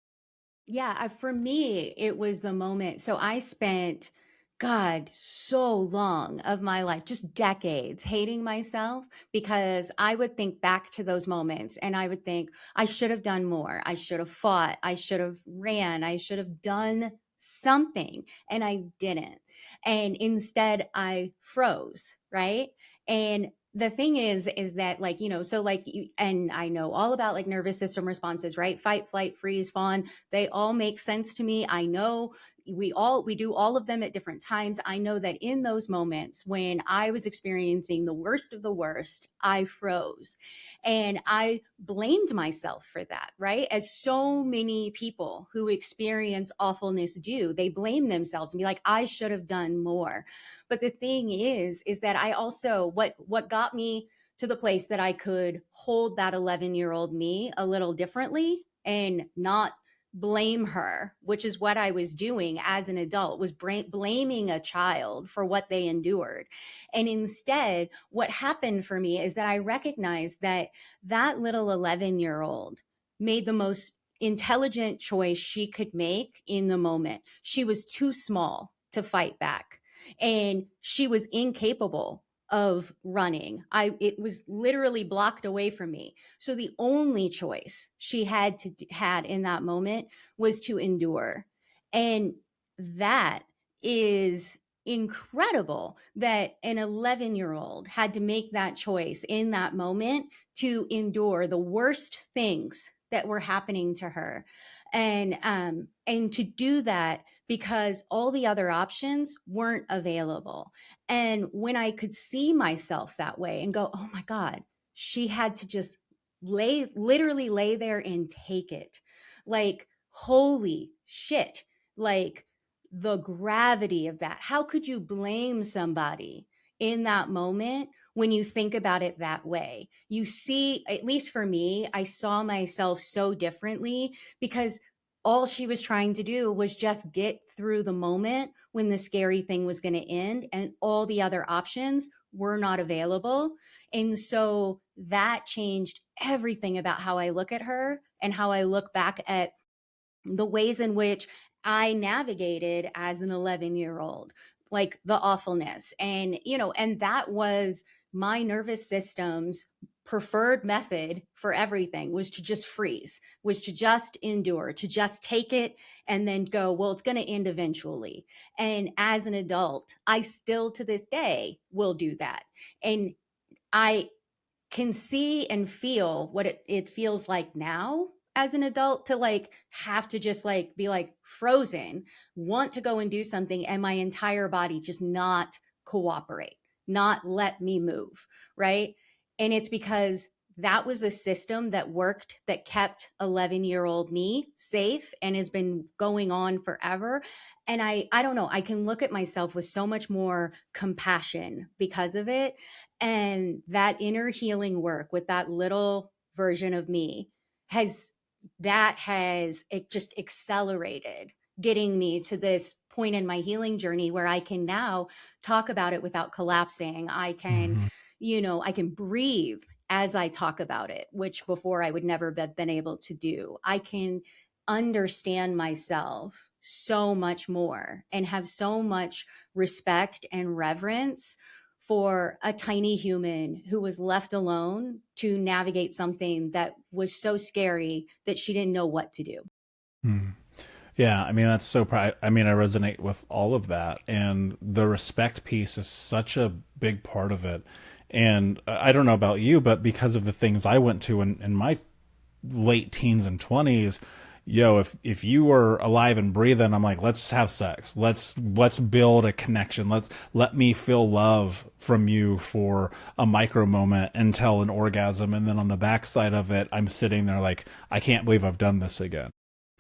Yeah, for me, it was the moment. So I spent, God, so long of my life, just decades, hating myself because I would think back to those moments and I would think, I should have done more. I should have fought. I should have ran. I should have done something. And I didn't. And instead, I froze, right? And the thing is that, like, so like you, and I know all about like nervous system responses, right? Fight, flight, freeze, fawn. They all make sense to me. I know we do all of them at different times. I know that in those moments when I was experiencing the worst of the worst, I froze and I blamed myself for that, right? As so many people who experience awfulness do, they blame themselves and be like, I should have done more. But the thing is that I also, what got me to the place that I could hold that 11-year-old me a little differently and not blame her, which is what I was doing as an adult, was blaming a child for what they endured. And instead, what happened for me is that I recognized that that little 11-year-old made the most intelligent choice she could make in the moment. She was too small to fight back, and she was incapable of running. It was literally blocked away from me. So the only choice she had in that moment was to endure. And that is incredible, that an 11-year-old had to make that choice in that moment to endure the worst things that were happening to her. And to do that because all the other options weren't available. And when I could see myself that way and go, oh my God, she had to just literally lay there and take it. Like, holy shit. Like, the gravity of that. How could you blame somebody in that moment when you think about it that way? You see, at least for me, I saw myself so differently because all she was trying to do was just get through the moment when the scary thing was going to end and all the other options were not available. And so that changed everything about how I look at her and how I look back at the ways in which I navigated as an 11-year-old, like the awfulness. And that was my nervous system's preferred method for everything, was to just freeze, was to just endure, to just take it and then go, well, it's going to end eventually. And as an adult, I still to this day will do that. And I can see and feel what it feels like now as an adult to like have to just like be like frozen, want to go and do something, and my entire body just not cooperate, not let me move, right? And it's because that was a system that worked, that kept 11-year-old me safe and has been going on forever. And I don't know, I can look at myself with so much more compassion because of it. And that inner healing work with that little version of me has, that has it just accelerated getting me to this point in my healing journey where I can now talk about it without collapsing. I can, Hmm. I can breathe as I talk about it, which before I would never have been able to do. I can understand myself so much more and have so much respect and reverence for a tiny human who was left alone to navigate something that was so scary that she didn't know what to do. Hmm. Yeah, I mean that's so. I mean, I resonate with all of that, and the respect piece is such a big part of it. And I don't know about you, but because of the things I went to in my late teens and 20s, yo, if you were alive and breathing, I'm like, let's have sex, let's build a connection, let me feel love from you for a micro moment until an orgasm, and then on the backside of it, I'm sitting there like, I can't believe I've done this again.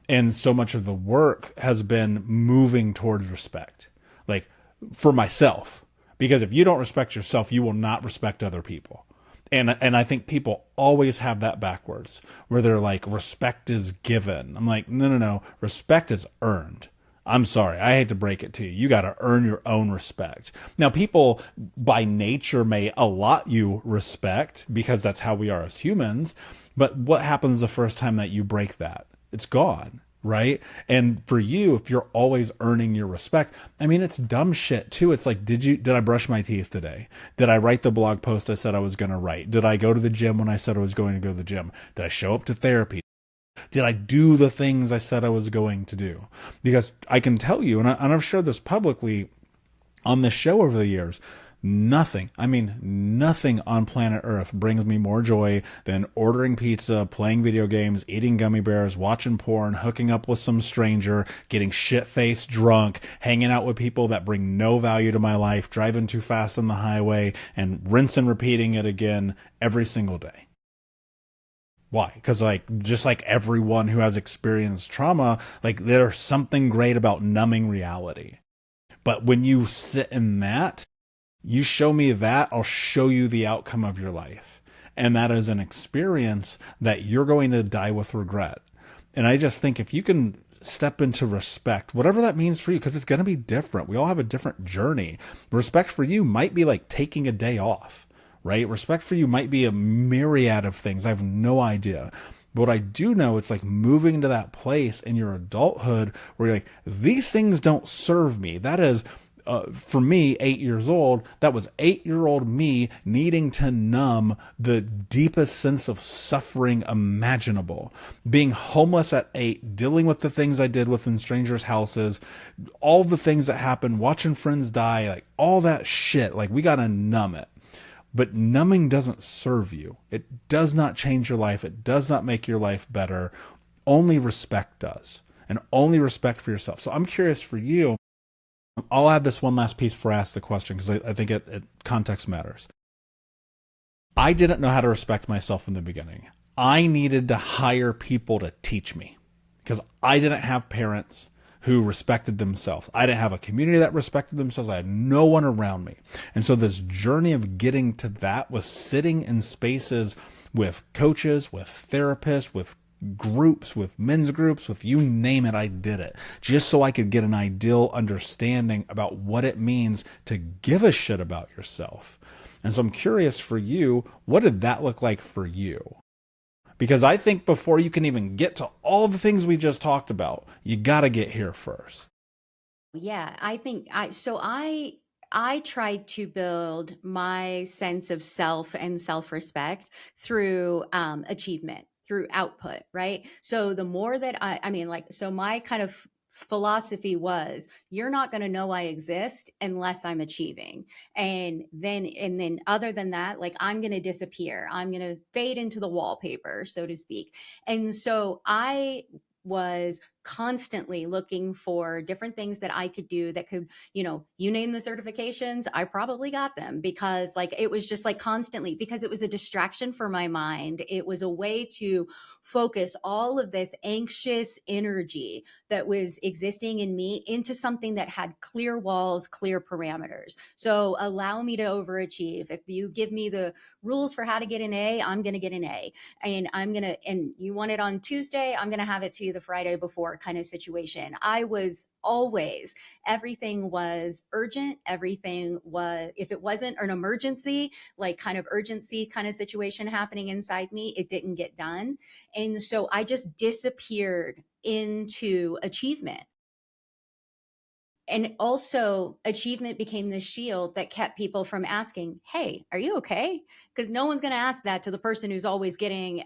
And so much of the work has been moving towards respect, like for myself, because if you don't respect yourself, you will not respect other people. And I think people always have that backwards, where they're like, respect is given. I'm like, no, no, no, respect is earned. I'm sorry, I hate to break it to you. You got to earn your own respect. Now, people by nature may allot you respect because that's how we are as humans. But what happens the first time that you break that? It's gone, right? And for you, if you're always earning your respect, I mean, it's dumb shit too. It's like, did I brush my teeth today? Did I write the blog post I said I was going to write? Did I go to the gym when I said I was going to go to the gym? Did I show up to therapy? Did I do the things I said I was going to do? Because I can tell you, and I've shared this publicly on this show over the years, nothing, I mean, nothing on planet Earth brings me more joy than ordering pizza, playing video games, eating gummy bears, watching porn, hooking up with some stranger, getting shit-faced drunk, hanging out with people that bring no value to my life, driving too fast on the highway, and rinse and repeating it again every single day. Why? Because, like, just like everyone who has experienced trauma, like, there's something great about numbing reality. But when you sit in that, you show me that, I'll show you the outcome of your life. And that is an experience that you're going to die with regret. And I just think if you can step into respect, whatever that means for you, because it's going to be different. We all have a different journey. Respect for you might be like taking a day off, right? Respect for you might be a myriad of things. I have no idea. But what I do know, it's like moving to that place in your adulthood where you're like, these things don't serve me. That is, for me, 8 years old, that was 8-year-old me needing to numb the deepest sense of suffering imaginable. Being homeless at 8, dealing with the things I did within strangers' houses, all the things that happened, watching friends die, like all that shit, like we gotta numb it. But numbing doesn't serve you. It does not change your life. It does not make your life better. Only respect does. And only respect for yourself. So I'm curious for you. I'll add this one last piece before I ask the question because I think context matters. I didn't know how to respect myself in the beginning. I needed to hire people to teach me because I didn't have parents who respected themselves. I didn't have a community that respected themselves. I had no one around me. And so this journey of getting to that was sitting in spaces with coaches, with therapists, with groups, with men's groups, with you name it, I did it just so I could get an ideal understanding about what it means to give a shit about yourself. And so I'm curious for you, what did that look like for you? Because I think before you can even get to all the things we just talked about, you got to get here first. Yeah, I think I tried to build my sense of self and self-respect through achievement, through output, right? So the more that I mean, like, so my kind of philosophy was, you're not going to know I exist unless I'm achieving. And then other than that, like, I'm going to disappear. I'm going to fade into the wallpaper, so to speak. And so I was constantly looking for different things that I could do that could, you name the certifications, I probably got them, because like it was just like constantly, because it was a distraction for my mind. It was a way to focus all of this anxious energy that was existing in me into something that had clear walls, clear parameters. So allow me to overachieve. If you give me the rules for how to get an A, I'm going to get an A. And you want it on Tuesday, I'm going to have it to you the Friday before kind of situation. I was always, everything was urgent. Everything was, if it wasn't an emergency, like kind of urgency kind of situation happening inside me, it didn't get done. And so I just disappeared into achievement. And also, achievement became the shield that kept people from asking, "Hey, are you okay?" Because no one's going to ask that to the person who's always getting,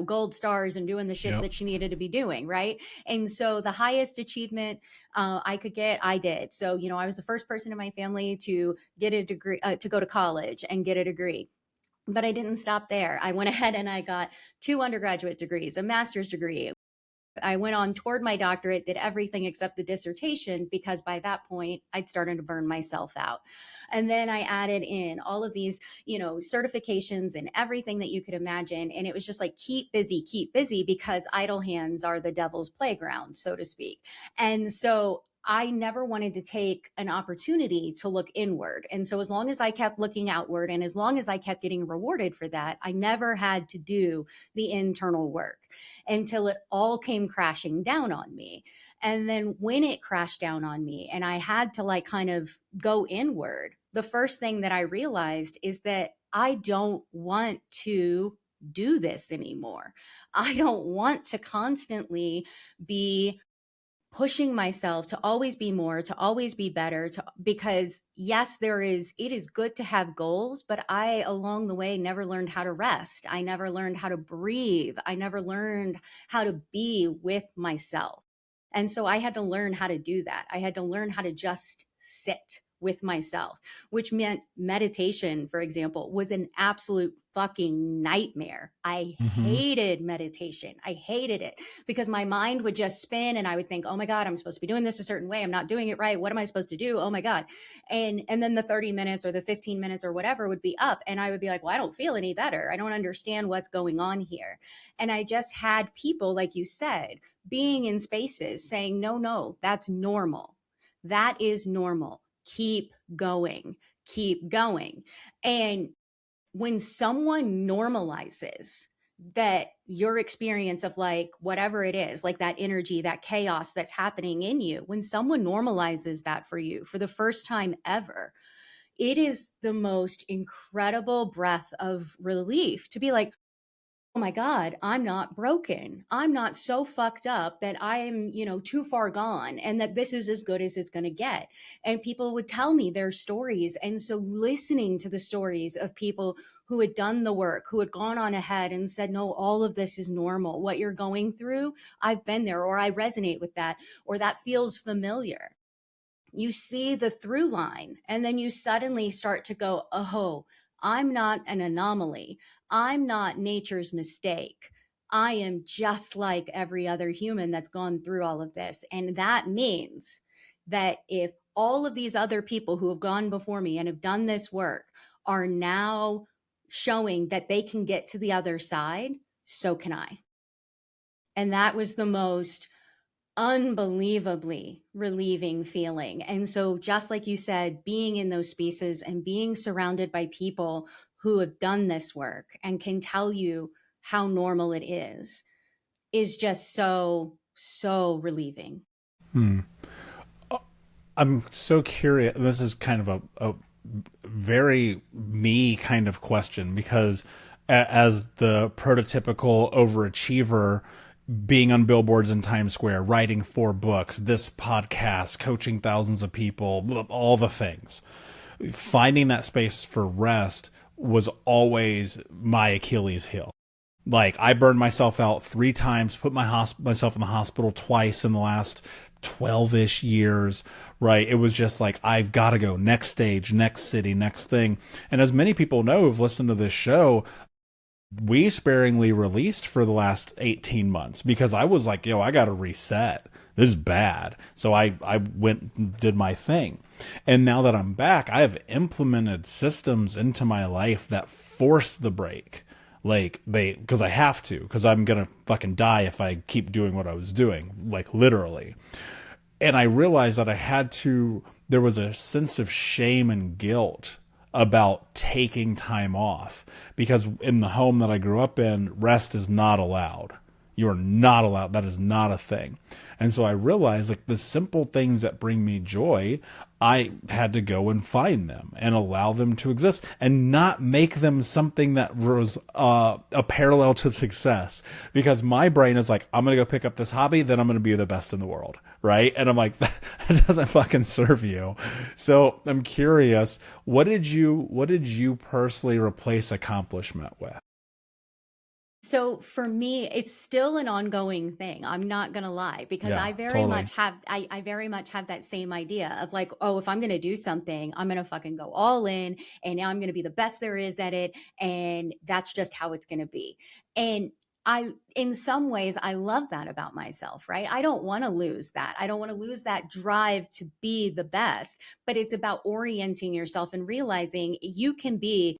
gold stars and doing the shit Yep. that she needed to be doing, right? And so, the highest achievement I could get, I did. So, I was the first person in my family to get a degree, to go to college and get a degree. But I didn't stop there. I went ahead and I got 2 undergraduate degrees, a master's degree. I went on toward my doctorate, did everything except the dissertation, because by that point I'd started to burn myself out. And then I added in all of these, certifications and everything that you could imagine. And it was just like, keep busy, because idle hands are the devil's playground, so to speak. And so I never wanted to take an opportunity to look inward. And so as long as I kept looking outward and as long as I kept getting rewarded for that, I never had to do the internal work until it all came crashing down on me. And then when it crashed down on me and I had to like kind of go inward, the first thing that I realized is that I don't want to do this anymore. I don't want to constantly be pushing myself to always be more, to always be better, because yes, it is good to have goals, but I along the way never learned how to rest. I never learned how to breathe. I never learned how to be with myself. And so I had to learn how to do that. I had to learn how to just sit with myself, which meant meditation, for example, was an absolute fucking nightmare. I Mm-hmm. hated meditation. I hated it because my mind would just spin and I would think, oh my God, I'm supposed to be doing this a certain way. I'm not doing it right. What am I supposed to do? Oh my God. And then the 30 minutes or the 15 minutes or whatever would be up. And I would be like, well, I don't feel any better. I don't understand what's going on here. And I just had people, like you said, being in spaces saying, no, that's normal. That is normal. Keep going. Keep going. And when someone normalizes that your experience of like whatever it is, like that energy, that chaos that's happening in you, when someone normalizes that for you for the first time ever, it is the most incredible breath of relief to be like, oh my God, I'm not broken. I'm not so fucked up that I am, too far gone and that this is as good as it's going to get. And people would tell me their stories. And so listening to the stories of people who had done the work, who had gone on ahead and said, no, all of this is normal. What you're going through, I've been there, or I resonate with that, or that feels familiar. You see the through line, and then you suddenly start to go, oh, I'm not an anomaly. I'm not nature's mistake. I am just like every other human that's gone through all of this. And that means that if all of these other people who have gone before me and have done this work are now showing that they can get to the other side, so can I. And that was the most unbelievably relieving feeling. And so, just like you said, being in those spaces and being surrounded by people who have done this work and can tell you how normal it is just so, so relieving. Hmm. I'm so curious. This is kind of a very me kind of question because as the prototypical overachiever, being on billboards in Times Square, writing 4 books, this podcast, coaching thousands of people, all the things, finding that space for rest was always my Achilles heel. Like I burned myself out 3 times, put myself in the hospital twice in the last 12-ish years, right? It was just like, I've got to go next stage, next city, next thing. And as many people know who've listened to this show, we sparingly released for the last 18 months because I was like, I got to reset. this is bad. So I went and did my thing. And now that I'm back, I have implemented systems into my life that force the break. Like because I have to, because I'm gonna fucking die if I keep doing what I was doing, like literally. And I realized that there was a sense of shame and guilt about taking time off, because in the home that I grew up in, rest is not allowed. You are not allowed. That is not a thing. And so I realized, like, the simple things that bring me joy, I had to go and find them and allow them to exist and not make them something that was a parallel to success. Because my brain is like, I'm going to go pick up this hobby, then I'm going to be the best in the world. Right. And I'm like, that doesn't fucking serve you. So I'm curious, what did you personally replace accomplishment with? So for me, it's still an ongoing thing. I'm not gonna lie, because Yeah, totally. I very much have that same idea of like, oh, if I'm gonna do something, I'm gonna fucking go all in, and now I'm gonna be the best there is at it, and that's just how it's gonna be. And in some ways, I love that about myself, right? I don't want to lose that. I don't want to lose that drive to be the best, but it's about orienting yourself and realizing you can't be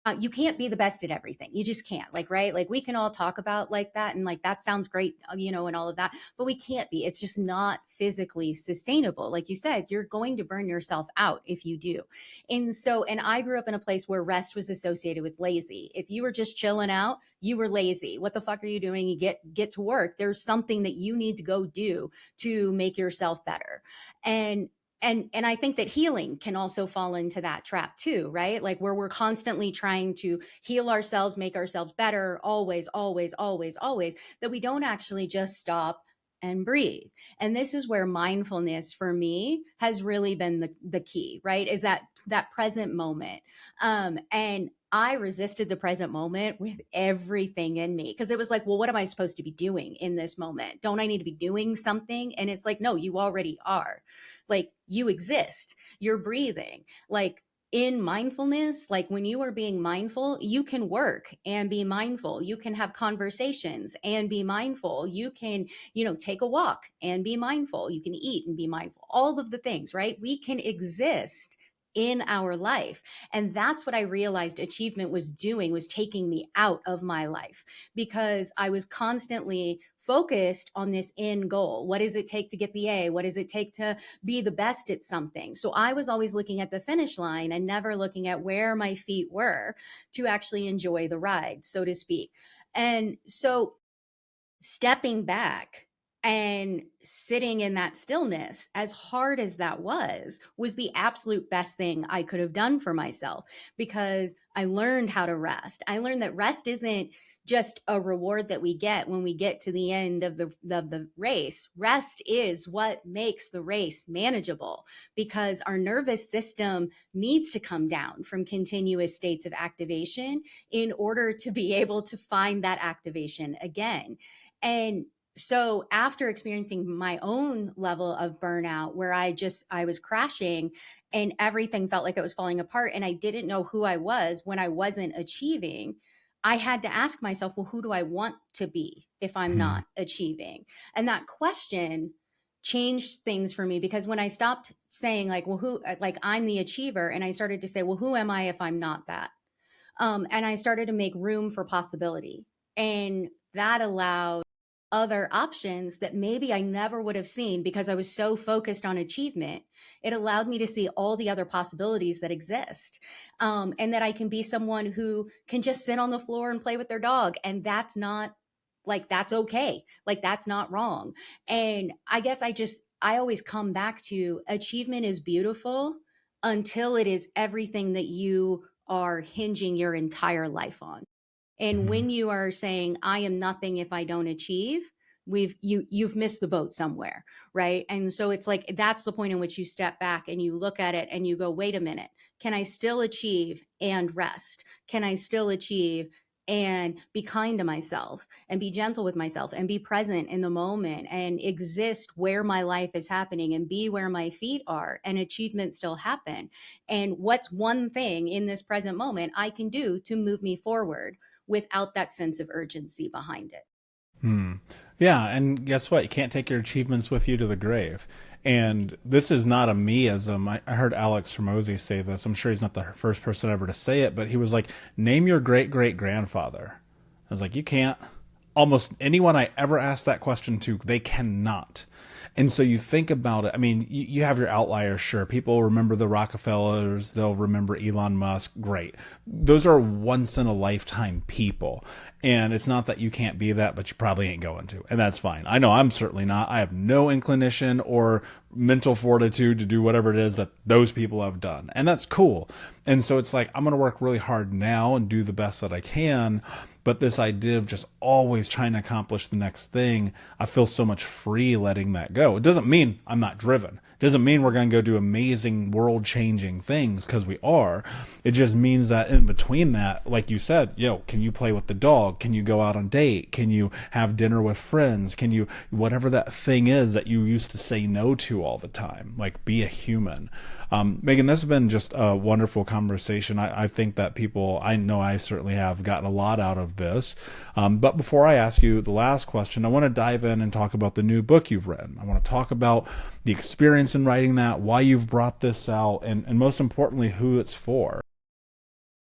the best at everything. You just can't. Like, right? Like, we can all talk about like that, and like that sounds great, and all of that, but we can't be. It's just not physically sustainable. Like you said, you're going to burn yourself out if you do. And I grew up in a place where rest was associated with lazy. If you were just chilling out, you were lazy. What the fuck are you doing? You get to work. There's something that you need to go do to make yourself better. And and I think that healing can also fall into that trap too, right? Like, where we're constantly trying to heal ourselves, make ourselves better, always, always, always, always, that we don't actually just stop and breathe. And this is where mindfulness for me has really been the key, right? Is that present moment. And I resisted the present moment with everything in me, because it was like, well, what am I supposed to be doing in this moment? Don't I need to be doing something? And it's like, no, you already are. Like, you exist, you're breathing. Like, in mindfulness, like when you are being mindful, you can work and be mindful. You can have conversations and be mindful. You can, take a walk and be mindful. You can eat and be mindful. All of the things, right? We can exist in our life. And that's what I realized achievement was doing, was taking me out of my life, because I was constantly focused on this end goal. What does it take to get the A? What does it take to be the best at something? So I was always looking at the finish line and never looking at where my feet were to actually enjoy the ride, so to speak. And so stepping back and sitting in that stillness, as hard as that was the absolute best thing I could have done for myself, because I learned how to rest. I learned that rest isn't just a reward that we get when we get to the end of the race. Rest is what makes the race manageable, because our nervous system needs to come down from continuous states of activation in order to be able to find that activation again. And so after experiencing my own level of burnout, where I was crashing and everything felt like it was falling apart, and I didn't know who I was when I wasn't achieving, I had to ask myself, well, who do I want to be if I'm Hmm. not achieving? And that question changed things for me, because when I stopped saying like, well, who, like, I'm the achiever, and I started to say, well, who am I if I'm not that? And I started to make room for possibility. And that allowed other options that maybe I never would have seen, because I was so focused on achievement. It allowed me to see all the other possibilities that exist, and that I can be someone who can just sit on the floor and play with their dog. And that's not, like, that's okay. Like, that's not wrong. And I guess I always come back to achievement is beautiful until it is everything that you are hinging your entire life on. And Hmm. when you are saying, I am nothing if I don't achieve, you've missed the boat somewhere, right? And so it's like, that's the point in which you step back and you look at it and you go, wait a minute, can I still achieve and rest? Can I still achieve and be kind to myself and be gentle with myself and be present in the moment and exist where my life is happening and be where my feet are, and achievement still happen? And what's one thing in this present moment I can do to move me forward without that sense of urgency behind it? Hmm. Yeah, and guess what? You can't take your achievements with you to the grave. And this is not a meism. I heard Alex Hormozy say this. I'm sure he's not the first person ever to say it, but he was like, name your great great grandfather. I was like, you can't. Almost anyone I ever asked that question to, they cannot. And so you think about it. I mean, you have your outliers, sure. People remember the Rockefellers, they'll remember Elon Musk. Great. Those are once in a lifetime people. And it's not that you can't be that, but you probably ain't going to. And that's fine. I know I'm certainly not. I have no inclination or mental fortitude to do whatever it is that those people have done. And that's cool. And so it's like, I'm going to work really hard now and do the best that I can. But this idea of just always trying to accomplish the next thing, I feel so much free letting that go. It doesn't mean I'm not driven. It doesn't mean we're going to go do amazing world changing things, because we are. It just means that in between that, like you said, can you play with the dog? Can you go out on date? Can you have dinner with friends? Can you, whatever that thing is that you used to say no to all the time, like, be a human. Megan, this has been just a wonderful conversation. I think that people, I know I certainly have gotten a lot out of this. But before I ask you the last question, I want to dive in and talk about the new book you've written. I want to talk about the experience in writing that, why you've brought this out, and most importantly, who it's for.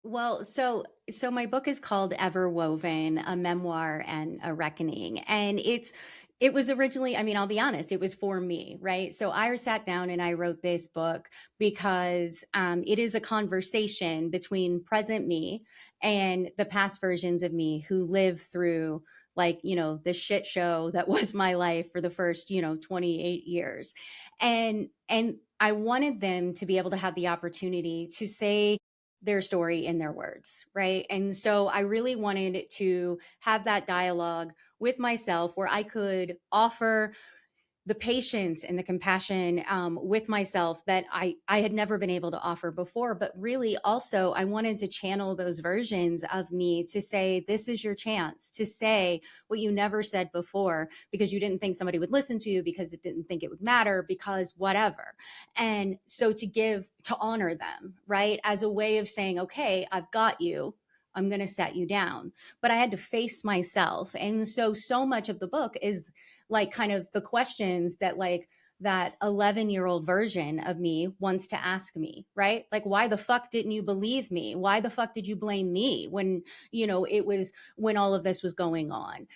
Well, so my book is called Everwoven, a memoir and a reckoning. And it was originally, I mean, I'll be honest, it was for me, right? So I sat down and I wrote this book because it is a conversation between present me and the past versions of me who lived through, like, the shit show that was my life for the first, 28 years. And I wanted them to be able to have the opportunity to say their story in their words, right? And so I really wanted to have that dialogue with myself where I could offer the patience and the compassion with myself that I had never been able to offer before. But really, also, I wanted to channel those versions of me to say, this is your chance to say what you never said before because you didn't think somebody would listen to you, because it didn't think it would matter, because whatever. And so to honor them, right? As a way of saying, okay, I've got you. I'm going to set you down. But I had to face myself. And so much of the book is like kind of the questions that like that 11-year-old version of me wants to ask me, right? Like, why the fuck didn't you believe me? Why the fuck did you blame me when, it was when all of this was going on?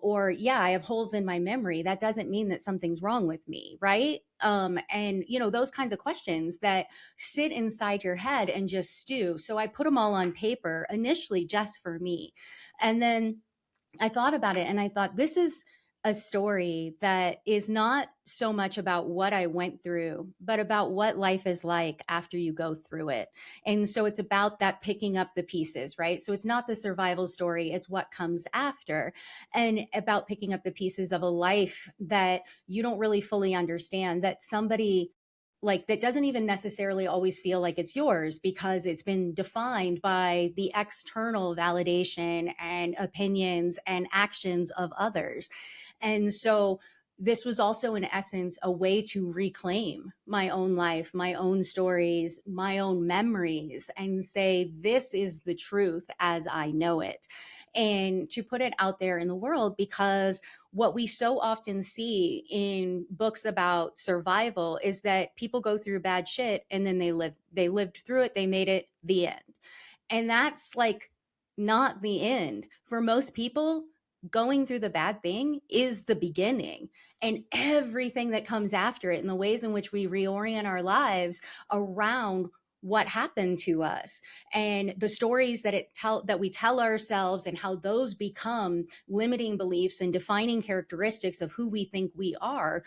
Or, yeah, I have holes in my memory. That doesn't mean that something's wrong with me, right? And, those kinds of questions that sit inside your head and just stew. So I put them all on paper initially just for me. And then I thought about it and I thought, this is a story that is not so much about what I went through, but about what life is like after you go through it. And so it's about that picking up the pieces, right? So it's not the survival story, it's what comes after, and about picking up the pieces of a life that you don't really fully understand, that somebody like that doesn't even necessarily always feel like it's yours because it's been defined by the external validation and opinions and actions of others. And so this was also, in essence, a way to reclaim my own life, my own stories, my own memories, and say, this is the truth as I know it. And to put it out there in the world, because what we so often see in books about survival is that people go through bad shit and then they lived through it, they made it, the end. And that's like not the end. For most people, going through the bad thing is the beginning, and everything that comes after it and the ways in which we reorient our lives around what happened to us and the stories that we tell ourselves, and how those become limiting beliefs and defining characteristics of who we think we are.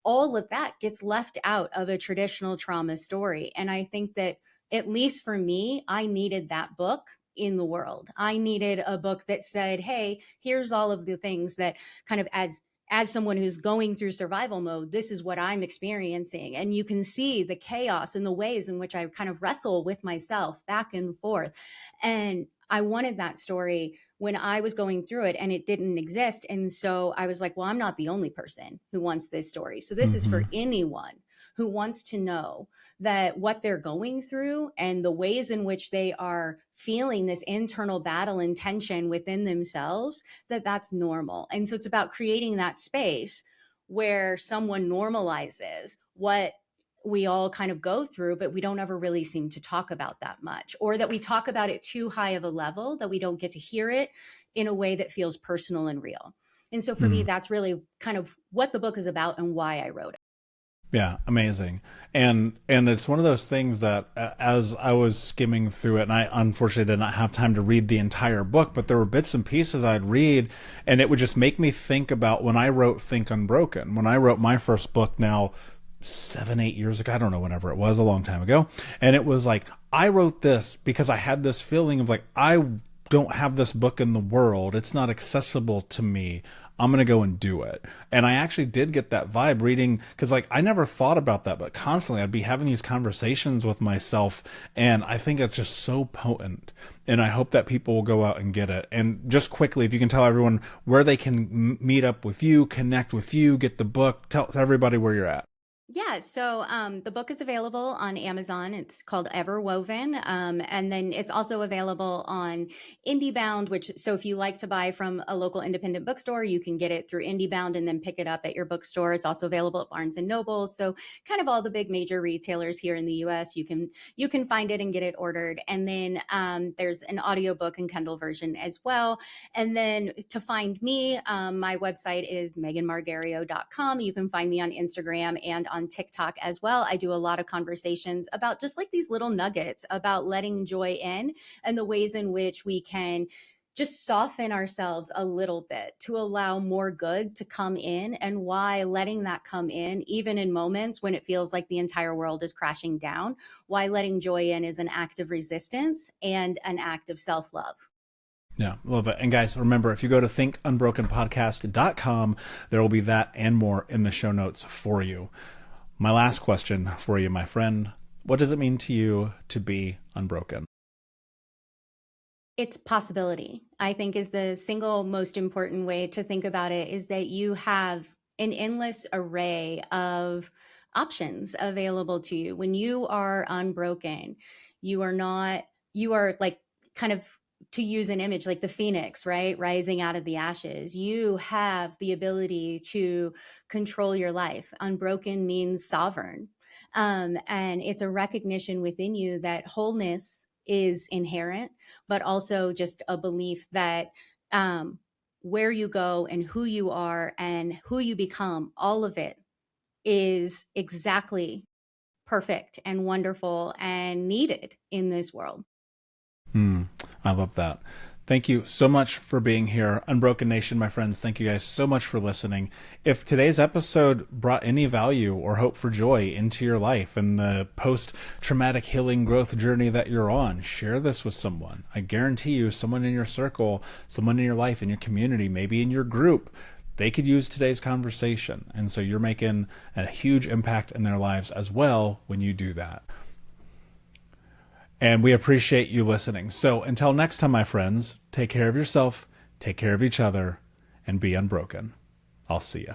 All of that gets left out of a traditional trauma story. And I think that, at least for me, I needed that book in the world. I needed a book that said, hey, here's all of the things that kind of, as someone who's going through survival mode, this is what I'm experiencing. And you can see the chaos and the ways in which I kind of wrestle with myself back and forth. And I wanted that story when I was going through it, and it didn't exist. And so I was like, well, I'm not the only person who wants this story. So this is Mm-hmm. for anyone who wants to know that what they're going through and the ways in which they are feeling this internal battle and tension within themselves, that that's normal. And so it's about creating that space where someone normalizes what we all kind of go through, but we don't ever really seem to talk about that much, or that we talk about it too high of a level that we don't get to hear it in a way that feels personal and real. And so for me, that's really kind of what the book is about and why I wrote it. Yeah, amazing. And it's one of those things that as I was skimming through it, and I unfortunately did not have time to read the entire book, but there were bits and pieces I'd read, and it would just make me think about when I wrote Think Unbroken. When I wrote my first book now 7, 8 years ago, I don't know, whenever it was, a long time ago. And it was like, I wrote this because I had this feeling of like, I don't have this book in the world. It's not accessible to me. I'm going to go and do it. And I actually did get that vibe reading, because like I never thought about that, but constantly I'd be having these conversations with myself. And I think it's just so potent. And I hope that people will go out and get it. And just quickly, if you can tell everyone where they can meet up with you, connect with you, get the book, tell everybody where you're at. Yeah, so the book is available on Amazon. It's called Everwoven, and then it's also available on IndieBound. Which, so if you like to buy from a local independent bookstore, you can get it through IndieBound and then pick it up at your bookstore. It's also available at Barnes and Noble. So kind of all the big major retailers here in the U.S. You can find it and get it ordered. And then there's an audiobook and Kindle version as well. And then to find me, my website is meganmargherio.com. You can find me on Instagram and on TikTok as well. I do a lot of conversations about just like these little nuggets about letting joy in and the ways in which we can just soften ourselves a little bit to allow more good to come in, and why letting that come in, even in moments when it feels like the entire world is crashing down, why letting joy in is an act of resistance and an act of self-love. Yeah, love it. And guys, remember, if you go to thinkunbrokenpodcast.com, there will be that and more in the show notes for you. My last question for you, my friend, what does it mean to you to be unbroken? It's possibility, I think, is the single most important way to think about it, is that you have an endless array of options available to you. When you are unbroken, you are not, you are like kind of, to use an image like the phoenix, right? Rising out of the ashes. You have the ability to control your life. Unbroken means sovereign. And it's a recognition within you that wholeness is inherent, but also just a belief that where you go and who you are and who you become, all of it is exactly perfect and wonderful and needed in this world. I love that. Thank you so much for being here. Unbroken Nation, my friends, thank you guys so much for listening. If today's episode brought any value or hope for joy into your life and the post-traumatic healing growth journey that you're on, share this with someone. I guarantee you someone in your circle, someone in your life, in your community, maybe in your group, they could use today's conversation. And so you're making a huge impact in their lives as well when you do that. And we appreciate you listening. So until next time, my friends, take care of yourself, take care of each other, and be unbroken. I'll see you.